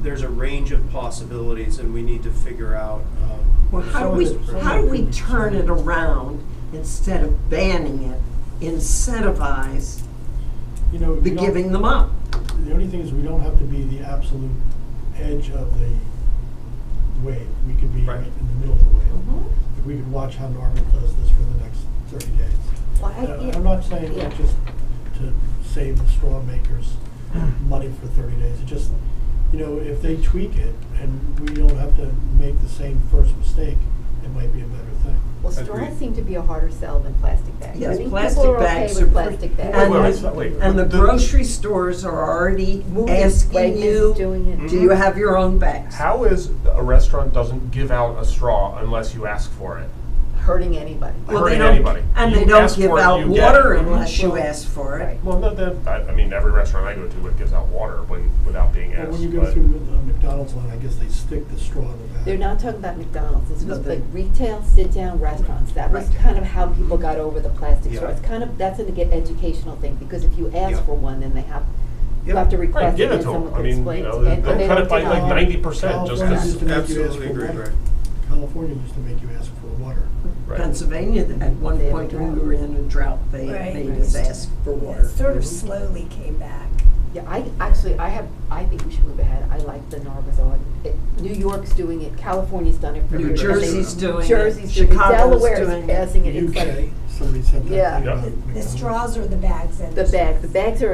there's a range of possibilities, and we need to figure out. Well, how do we turn it around instead of banning it, incentivize You know, the we don't- giving them up? The only thing is we don't have to be the absolute edge of the wave. We could be Right. in the middle of the wave. If we could watch how Norman does this for the next 30 days. Well, I'm not saying yeah. just to save the straw makers money for 30 days. It just, you know, if they tweak it and we don't have to make the same first mistake, it might be a better thing. Well, Agreed. straws seem to be a harder sell than plastic bags. Yes, I think plastic people are bags okay with are plastic bags. Wait. And the grocery stores are already Moving, asking Wegmans you, is doing it. do you have your own bags? how is a restaurant doesn't give out a straw unless you ask for it? Hurting anybody. Well, Hurting they don't, anybody. and You they don't ask give for it, out you get water it. unless you Well, ask for it. right. Well, I mean, every restaurant I go to it gives out water without being asked. Well, when you go but- through the McDonald's line, I guess they stick the straw in the bag. They're not talking about McDonald's. This No, was they- like retail, sit-down restaurants. That was Right. kind of how people got over the plastic Yeah. straw. It's kind of, that's an educational thing, because if you ask Yeah. for one, then you Yep. have to Right, request it, give it and to them. someone I can mean, explain you it. know, And they'll they cut don't it by deny like it. 90% just California because. used to make you ask Absolutely for agreed, water. right. California used to make you ask for water. Right. Pennsylvania, at one They have point a when we drought. were in a drought, they Right. made us ask for Yeah, water. it sort of Mhm. slowly came back. Yeah, I think we should move ahead. I like the Narvazon. New York's doing it, California's done it for New years. Jersey's doing it. Jersey's doing it, Chicago's Delaware doing is it. passing it. It's like, UK, somebody said that Yeah. thing Yeah. about The McDonald's. straws or the bags and. the bags are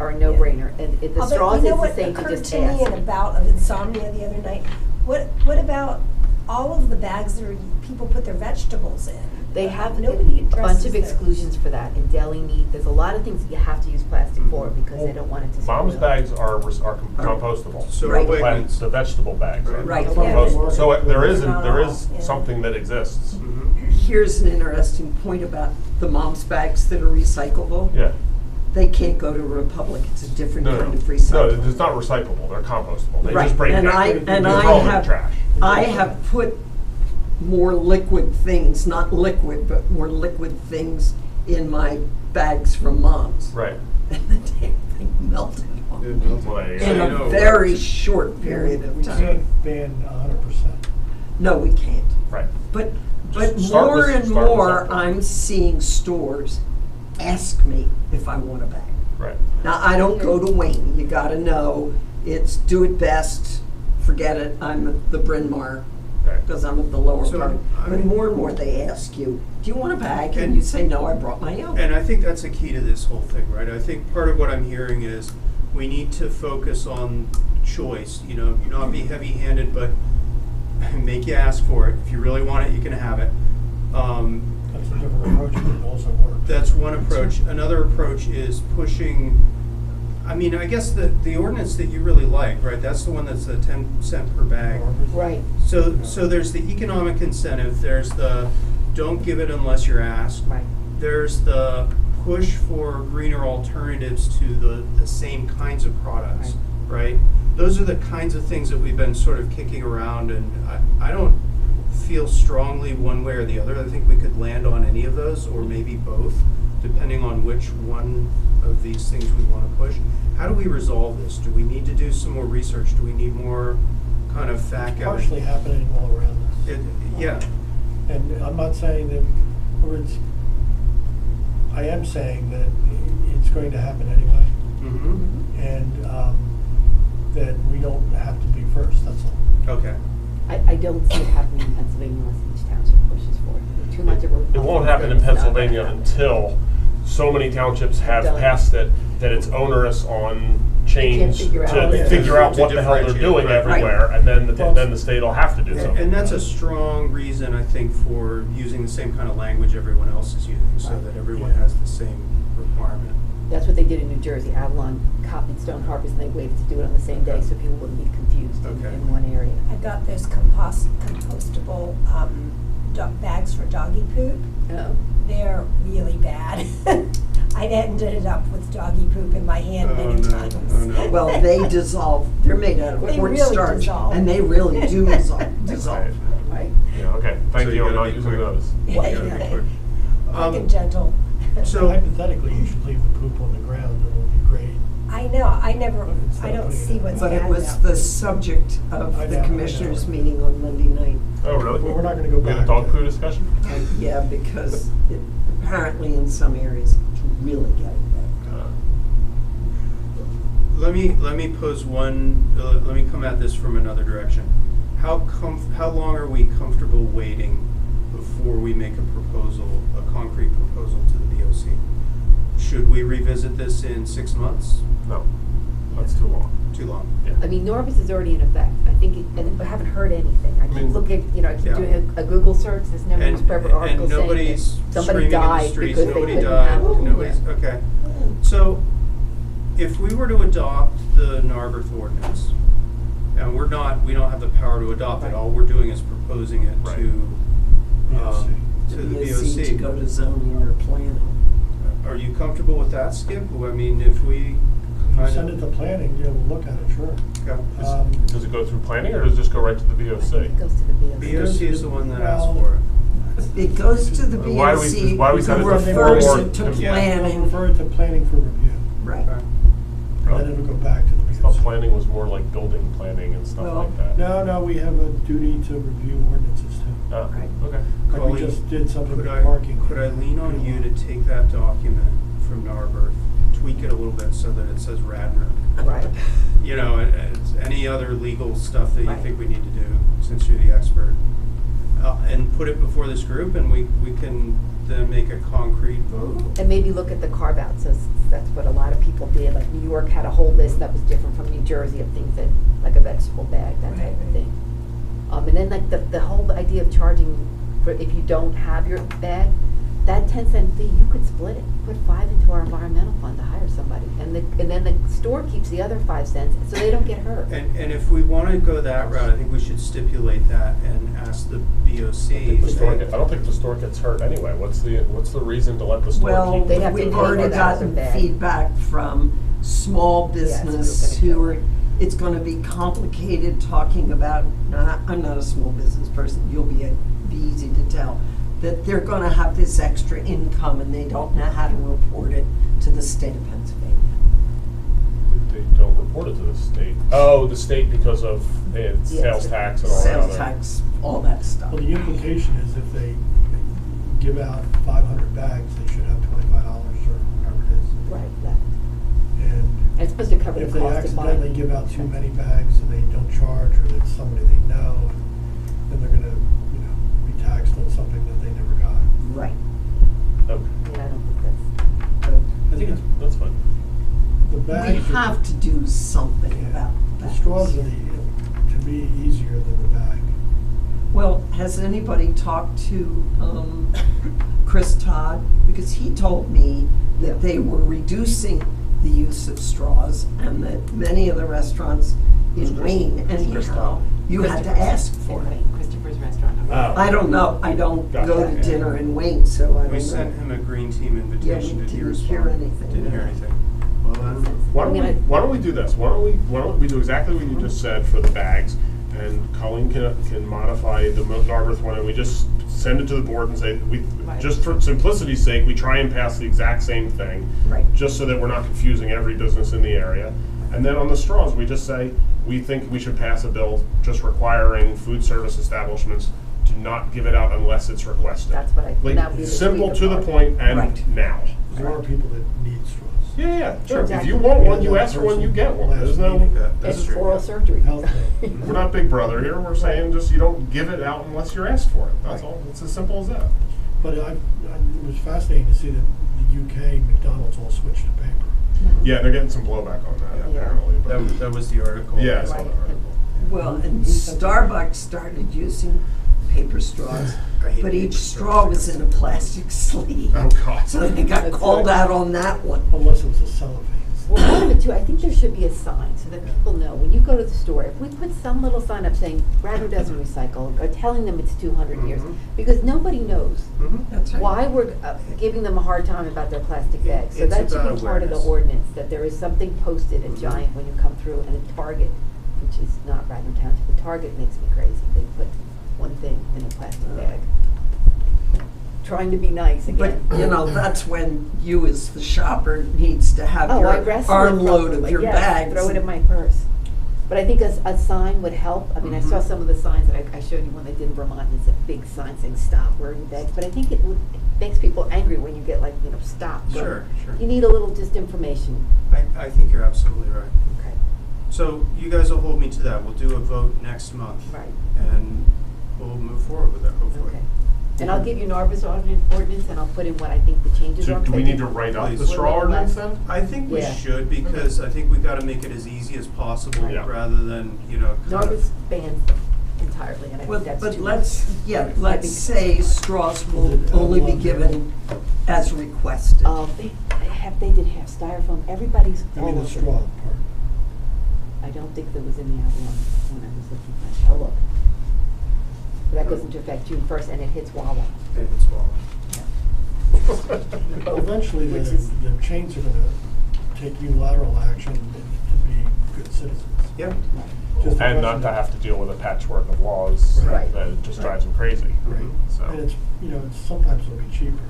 a no-brainer, and the Although, straws you know is what the same to occurred just to me in a ask. bout of insomnia the other night? What about all of the bags that people put their vegetables in? They have Nobody a bunch addresses of those. exclusions for that, in deli meat, there's a lot of things that you have to use plastic for, because they don't want it to spoil. Mom's bags are compostable. So Right. are The Wegmans. the vegetable bags are Right. compostable. Yeah. So there is Not there all, is yeah. something that exists. Mhm. Here's an interesting point about the mom's bags that are recyclable. Yeah. They can't go to Republic, it's a different No, kind of no, recycling. it's not recyclable. They're compostable. They Right, just break and down. I, You and throw I them in the have, trash. I have put more liquid things, not liquid, but more liquid things in my bags from Mom's. Right. And the damn thing melted on me Well, there you in go. I know. a very short period of We time. can't ban 100%. No, we can't. Right. But Just start more with- and start with more, something. I'm seeing stores ask me if I want a bag. Right. Now, I don't go to Wayne, you gotta know, it's do it best, forget it, I'm at the Bryn Mawr, Right. because I'm at the lower So, part. I But mean- more and more, they ask you, do you want a bag? And And- you say, no, I brought my own. And I think that's a key to this whole thing, right? I think part of what I'm hearing is we need to focus on choice, not be heavy-handed, but make you ask for it. If you really want it, you can have it. That's a different approach, but it also works. That's one approach. Another approach is pushing, I guess the ordinance that you really like, right? That's the one that's the 10 cent per bag. Right. So there's the economic incentive, there's the don't give it unless you're asked. Right. There's the push for greener alternatives to the same kinds of products, right? Those are the kinds of things that we've been sort of kicking around, and I don't feel strongly one way or the other. I think we could land on any of those, or maybe both, depending on which one of these things we want to push. How do we resolve this? Do we need to do some more research? Do we need more kind of fact out. partially happening all around us. Yeah, And I'm not saying that, or it's, I am saying that it's going to happen anyway, mm-hmm, and that we don't have to be first, that's all. okay. I don't see it happening in Pennsylvania unless each township pushes for it. Too much of a. It won't happen in Pennsylvania until so many townships have Done. passed it that it's onerous on chains to figure out. figure out To what the hell they're differentiate, doing right. everywhere, and then the state will have to do And something. and that's a about it. strong reason, I think, for using the same kind of language everyone else is using, so Right. that everyone Yeah. has the same requirement. That's what they did in New Jersey. Avalon copied Stone Harbor's and they waited to do it on the same day so people wouldn't be confused Okay. in one area. I got those compostable bags for doggy poop. Oh. They're really bad. I ended up with doggy poop in my hand Oh, many no. times. Oh, no. Well, they dissolve, they're made out of They cornstarch, really dissolve. and they really do dissolve. Right. Yeah, okay, thank So you, you I'm gotta not be using quick. those. You gotta be quick. Quick and gentle. So- Hypothetically, you should leave the poop on the ground, and it'll be great. I know, I never, Instead I of don't putting it see out. what's But bad it was about the it. subject of I the know, I commissioners' know. meeting on Monday night. Oh, really? Well, we're not gonna go We had a back dog to- poo discussion? Yeah, because it, apparently in some areas, it's really getting bad. Let me pose one, let me come at this from another direction. How long are we comfortable waiting before we make a proposal, a concrete proposal to the BOC? Should we revisit this in 6 months? No, that's too long. Too long? I mean, Norvis is already in effect. I think, and I haven't heard anything. I I mean- keep looking, I keep Yeah. doing a Google search, there's never a newspaper article And saying nobody's that somebody screaming in the died streets, because they nobody couldn't died, have. nobody's, okay. So, if we were to adopt the Narberth ordinance, and we don't have the power to adopt it, Right. all we're doing is proposing it Right. to, BOC. to the BOC to go BOC. to zoning or planning. Are you comfortable with that, Skip? I mean, if we If you kind send it of. to planning, yeah, we'll look at it, sure. Okay. Does it go through planning, or does it just go right to the I think BOC? it goes to the BOC. BOC is the one that asked Well, for it. It goes to the Why do we- BOC, why do we send it who to refers four- it to Yeah. planning. Refer it to planning for review, Right. Okay. and then it'll go back to the I thought BOC. planning was more like building planning and stuff Well, like that. No, we have a duty to review ordinances too. Oh, Right. okay. Like we Colleen, just did something could with I- parking. Could I lean on you to take that document from Narberth, tweak it a little bit so that it says Radnor? Right. You know, and it's any other legal stuff that you Right. think we need to do, since you're the expert. And put it before this group, and we can then make a concrete vote. And maybe look at the carve-outs, so that's what a lot of people did, like New York had a whole list that was different from New Jersey of things that, like a vegetable bag, that type of thing. And then like the whole idea of charging for, if you don't have your bag, that 10-cent fee, you could split it, put 5 into our environmental fund to hire somebody. And then the store keeps the other 5 cents, so they don't get hurt. And if we want to go that route, I think we should stipulate that and ask the BOC. I don't think the store gets hurt anyway. What's the reason to let the store Well, keep? They'd have to we've pay already for that gotten bag. feedback from small Yeah, it's business gonna who kill are, it. it's gonna be complicated talking about, I'm not a small business person, you'll be easy to tell, that they're gonna have this extra income and they don't know how to report it to the state of Pennsylvania. They don't report it to the state. Oh, the state because of sales tax and all that Sales other. tax, all that stuff. Well, the implication is if they give out 500 bags, they should have $25 or whatever it is. Right, left. And And it's supposed to cover the if they cost of buying. accidentally give out too many bags and they don't charge, or it's somebody they know, then they're gonna, be taxed on something that they never got. Right. Okay, Yeah, I don't think that's. I think it's, that's fine. the We bags are. have to do something Yeah. about The that. straws are to me easier than the bag. Well, has anybody talked to Chris Todd? Because he told me that they were reducing the use of straws and that many of the restaurants in Wayne anyhow, you had to ask for it. Christopher's restaurant. Oh. I don't know, I don't Gotcha. go to dinner in Wayne, so I don't know. We sent him a green team invitation. we Did he didn't respond? hear anything. Didn't hear anything. Well then, Why don't we do this? Why don't we do exactly what you just said for the bags, and Colleen can modify the Narberth one, and we just send it to the board and say, Right. just for simplicity's sake, we try and pass the exact same thing. Right. Just so that we're not confusing every business in the area. And then on the straws, we just say, we think we should pass a bill just requiring food service establishments to not give it out unless it's requested. That's what I- that would Like, be the simple sweeter to the part. point and Right. now. There are people that need straws. Yeah, sure. If Exactly. you want one, you Yeah, ask for one, you person get one. last There's no, meeting. That's It's true. oral surgery. Health day. we're not Big Brother here. We're saying just you don't give it out unless you're asked for it. That's all. It's as simple as that. But it was fascinating to see that the UK McDonald's all switched to paper. Yeah, they're getting some blowback on that Yeah. apparently. But That was the article. Yeah, I saw Right. that article. Well, and Starbucks started using paper straws, I hate but paper each straws. straw was in a plastic sleeve. Oh God. So they got That's called right. out on that one. Unless it was a cellophane. Well, part of it too, I think there should be a sign so that people know, when you go to the store, if we put some little sign up saying Radnor doesn't recycle, or telling them it's 200 years, Mhm. because nobody knows Mhm. That's right. why we're giving them a hard time about their plastic bags. So It's that should about be part of the awareness. ordinance, that there is something posted, a Mhm. giant, when you come through, and a Target, which is not Radnor Township. The Target makes me crazy. They put one thing in a plastic bag. Trying to be nice But, again. you know, that's when you as the shopper needs to have Oh, I your wrestle it armload of properly. your Yes, bags. throw it in my purse. But I think a sign would help. I mean, I saw Mhm. some of the signs that I showed you when they did in Vermont, and it's a big sign saying stop wearing your bags. But I think it makes people angry when you get like, stop. But Sure, sure. You need a little just information. I think you're absolutely right. Okay. So you guys will hold me to that. We'll do a vote next month. Right. And we'll move forward with that, hopefully. Okay. And I'll give you Narber's ordinance, and I'll put in what I think the changes So are. do we need to write up the Please. straw ordinance then? I think we Yeah. should, because I think we gotta make it as easy as possible, Yeah. rather than, kind of- Narber's bans them entirely, and I Well, think that's but too let's, much. yeah, I let's think- say straws will only be given as requested. They did have styrofoam. Everybody's I all mean, the over. straw part. I don't think that was in the outline when I was looking for it. I'll look. But that goes into effect June 1st, and it hits Wawa. Okay, it's well. Eventually, Which is- the chains are gonna take unilateral action to be good citizens. Yep. Just a And not question to of- have to deal with a patchwork of laws Right. that just drives them crazy. Right. So. And it's, sometimes it'll be cheaper.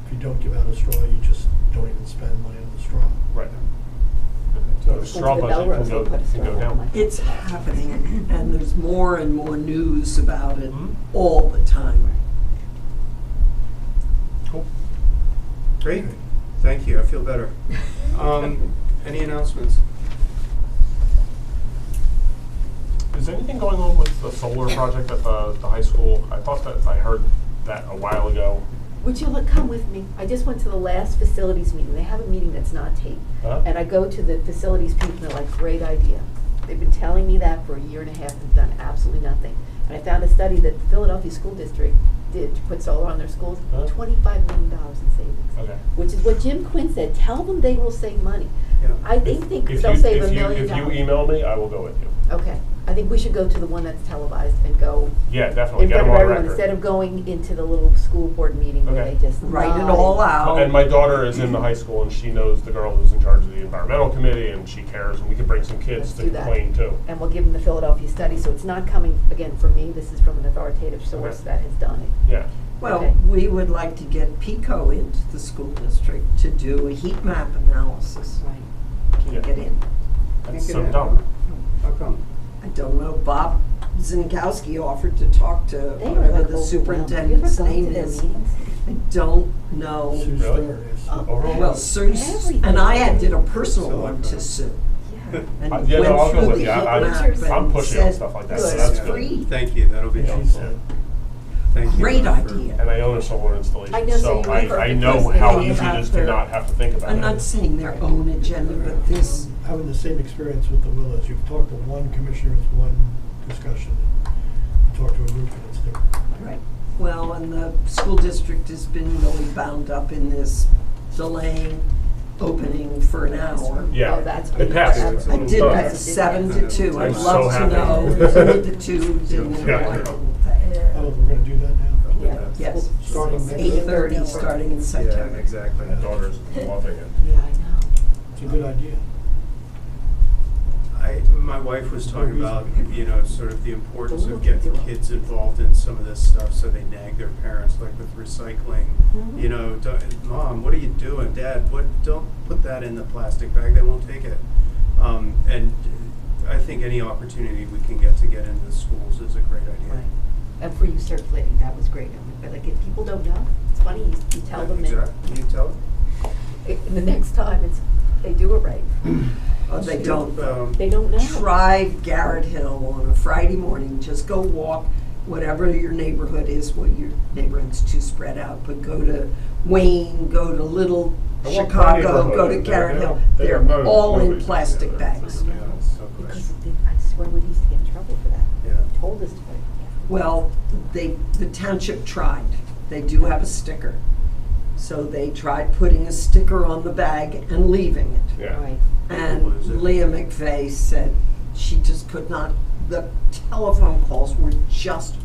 If you don't give out a straw, you just don't even spend money on the straw. Right. So the Went straw to the budget Melrose, can they put a go straw on down. my- It's happening, and there's more and more news about it Mhm. all the time. Cool. Great, thank you, I feel better. Any announcements? Is anything going on with the solar project at the high school? I thought that I heard that a while ago. Would you come with me? I just went to the last facilities meeting. They have a meeting that's not taped. Huh? And I go to the facilities people, and they're like, great idea. They've been telling me that for a year and a half and done absolutely nothing. And I found a study that the Philadelphia School District did to put solar on their schools, Huh? $25 million in savings. Okay. Which is what Jim Quinn said, tell them they will save money. Yeah. I think If they'll you- save if $1 you- million. If you email me, I will go with you. Okay, I think we should go to the one that's televised and go Yeah, definitely. in Get front them of on everyone, record. instead of going into the little school board meeting where Okay. they just Write it lie. all out. And my daughter is in the high school, and she knows the girl who's in charge of the environmental committee, and she cares, and we can bring some kids Let's to do that. complain too. And we'll give them the Philadelphia study, so it's not coming, again, from me, this is from an authoritative source Okay. that has done it. Yeah. Well, Okay. we would like to get PICO into the school district to do a heat map analysis. Right. Yeah. Can't get in. That's Can't so get dumb. How come? I don't know, Bob Zinkowski offered to talk to They are whatever like the overwhelmed. superintendent's Have you ever name gone to their is. meetings? I don't know. Sue Really? Starr is. Overall? Well, Sue's, Everything. and I did a personal So one like to that. Sue. Yeah. And Yeah, no, went I'll go through with the you. heat I'm map and pushing on said, stuff like that, "This so is that's good." free." Thank you, that'll be She helpful. said, Thank you. Great for- idea. And I own a solar installation, I know, so so you're the I perfect know person. how They easy it have is to their- not have to think about it. I'm not saying their own agenda, but this, having the same experience with the Willows, you've talked to one commissioner, it's one discussion. You talk to a group and it's different. right. Well, and the school district has been really bound up in this delaying opening for an hour. Yeah, Oh, that's it pretty passed. bad. It's I done. did Right. that 7 to 2. I'm I'd so love to happy. know who the two didn't Yeah. want. Oh, we're gonna do that now? Yeah. Yes. Starting next- 8:30, starting in Yeah, September. exactly. My daughter's loving it. Yeah, I know. It's a good idea. My wife was talking about, sort of the importance of getting kids involved in some of this stuff, so they nag their parents, like with recycling. Mom, what are you doing? Dad, don't put that in the plastic bag, they won't take it. And I think any opportunity we can get into the schools is a great idea. Right. And for you circulating, that was great. But like, if people don't know, it's funny, you tell them, Exactly. You tell them. and the next time they do it right. Oh, they don't. They don't know. Try Garrett Hill on a Friday morning, just go walk, whatever your neighborhood is, well, your neighborhood's too spread out, but go to Wayne, go to Little I walk my Chicago, go to neighborhood, Garrett they Hill. have- they They're have no- all in nobody's plastic together. bags. Yeah, it's so good. Because I swear we used to get in trouble for that. Yeah. Told us to put it. Well, the township tried. They do have a sticker. So they tried putting a sticker on the bag and leaving it. Yeah. Right. And Lose it. Leah McVeigh said she just could not, the telephone calls were just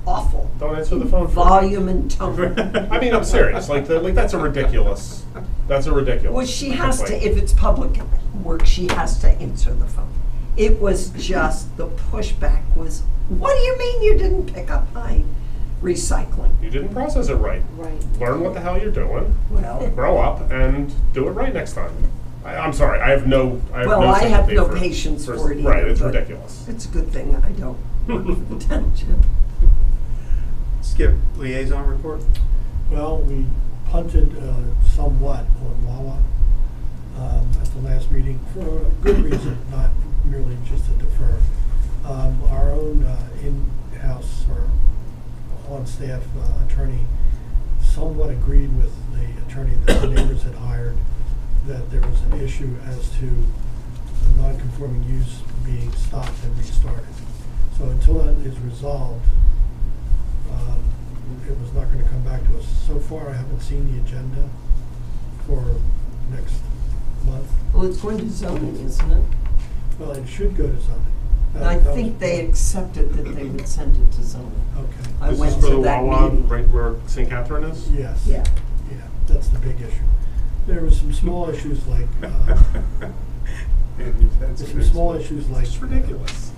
awful. Don't answer the phone. Volume and tone. I mean, I'm serious. Like that's a ridiculous. That's a ridiculous. Well, she has to, complaint. if it's public work, she has to answer the phone. It was just, the pushback was, what do you mean you didn't pick up my recycling? You didn't process it right. Right. Learn what the hell you're doing. Well, Grow up and do it right next time. I'm sorry. I have no. well, no I have sympathy no for- patience for it either. Right. It's but ridiculous. It's a good thing I don't work for the township. Skip, liaison report? Well, we punted somewhat on Wawa at the last meeting for a good reason, not merely just to defer. Our own in-house or on-staff attorney somewhat agreed with the attorney that the neighbors had hired that there was an issue as to the non-conforming use being stopped and restarted. So until that is resolved, it was not going to come back to us. So far, I haven't seen the agenda for next month. Well, it's going to zoning, isn't it? Well, it should go to zoning. And I think they accepted that they would send it to zoning. Okay. I This went is for to the that Wawa, meeting. right where St. Catherine is. Yes. Yeah. Yeah, that's the big issue. There were some small issues like, That's some small issues like. It's ridiculous.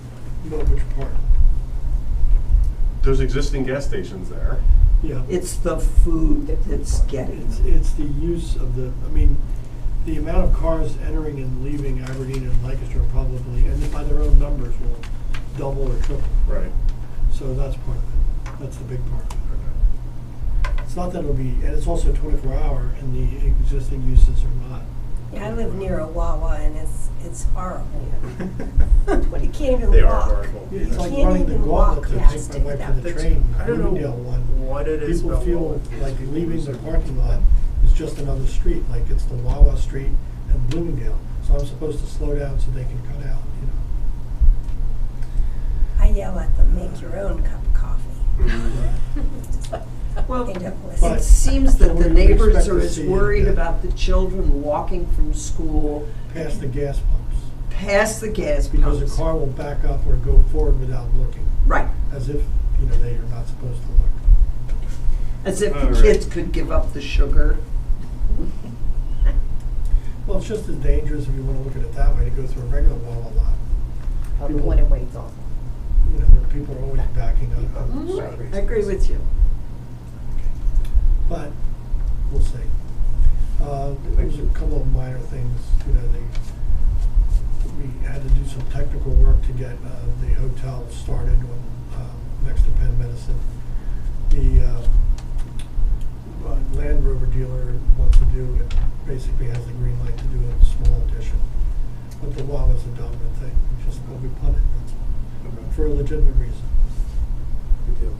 Which part? There's existing gas stations there. Yeah. It's the food that's getting. It's the use of the, I mean, the amount of cars entering and leaving Aberdeen and Lancaster probably, and by their own numbers, will double or triple. Right. So that's part of it. That's the big part of it. It's not that it'll be, and it's also 24-hour, and the existing uses are not. Yeah, I live near a Wawa and it's horrible. You can't even They are walk. horrible. It's You like can't running the even gauntlet walk to past take it my wife to without the That's- train. I don't know Bloomingdale one. what it is People about feel Wawa. like leaving the parking lot is just another street, like it's the Wawa street and Bloomingdale. So I'm supposed to slow down so they can cut out, you know. I yell at them, make your own cup of coffee. Well, They don't it listen. seems that So the we neighbors expect are to as see worried that. about the children walking from school Past the gas pumps. past the gas Because pumps. a car will back up or go forward without looking, Right, as if, you know, they are not supposed to look. as if All the right. kids could give up the sugar. Well, it's just as dangerous, if you want to look at it that way, to go through a regular Wawa lot. The one in Wade's awesome. You know, people are always backing up. Mhm, I agree with you. But we'll see. There's a couple of minor things, you know, we had to do some technical work to get the hotel started on next to Penn Medicine. The Land Rover dealer wants to do it, basically has the green light to do a small addition. But the wall is a dominant thing, just what we punted, that's all, for a legitimate reason. Good deal.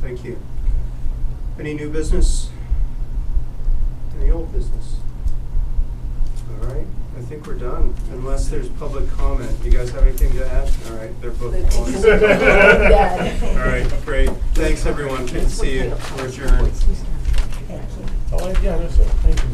Thank you. Any new business? Any old business? All right, I think we're done, unless there's public comment. You guys have anything to add? All right, they're both gone. Yeah. All right, great. Thanks, everyone. Good to see you. We're adjourned. Thank you. Oh, yeah, no, sir. Thank you.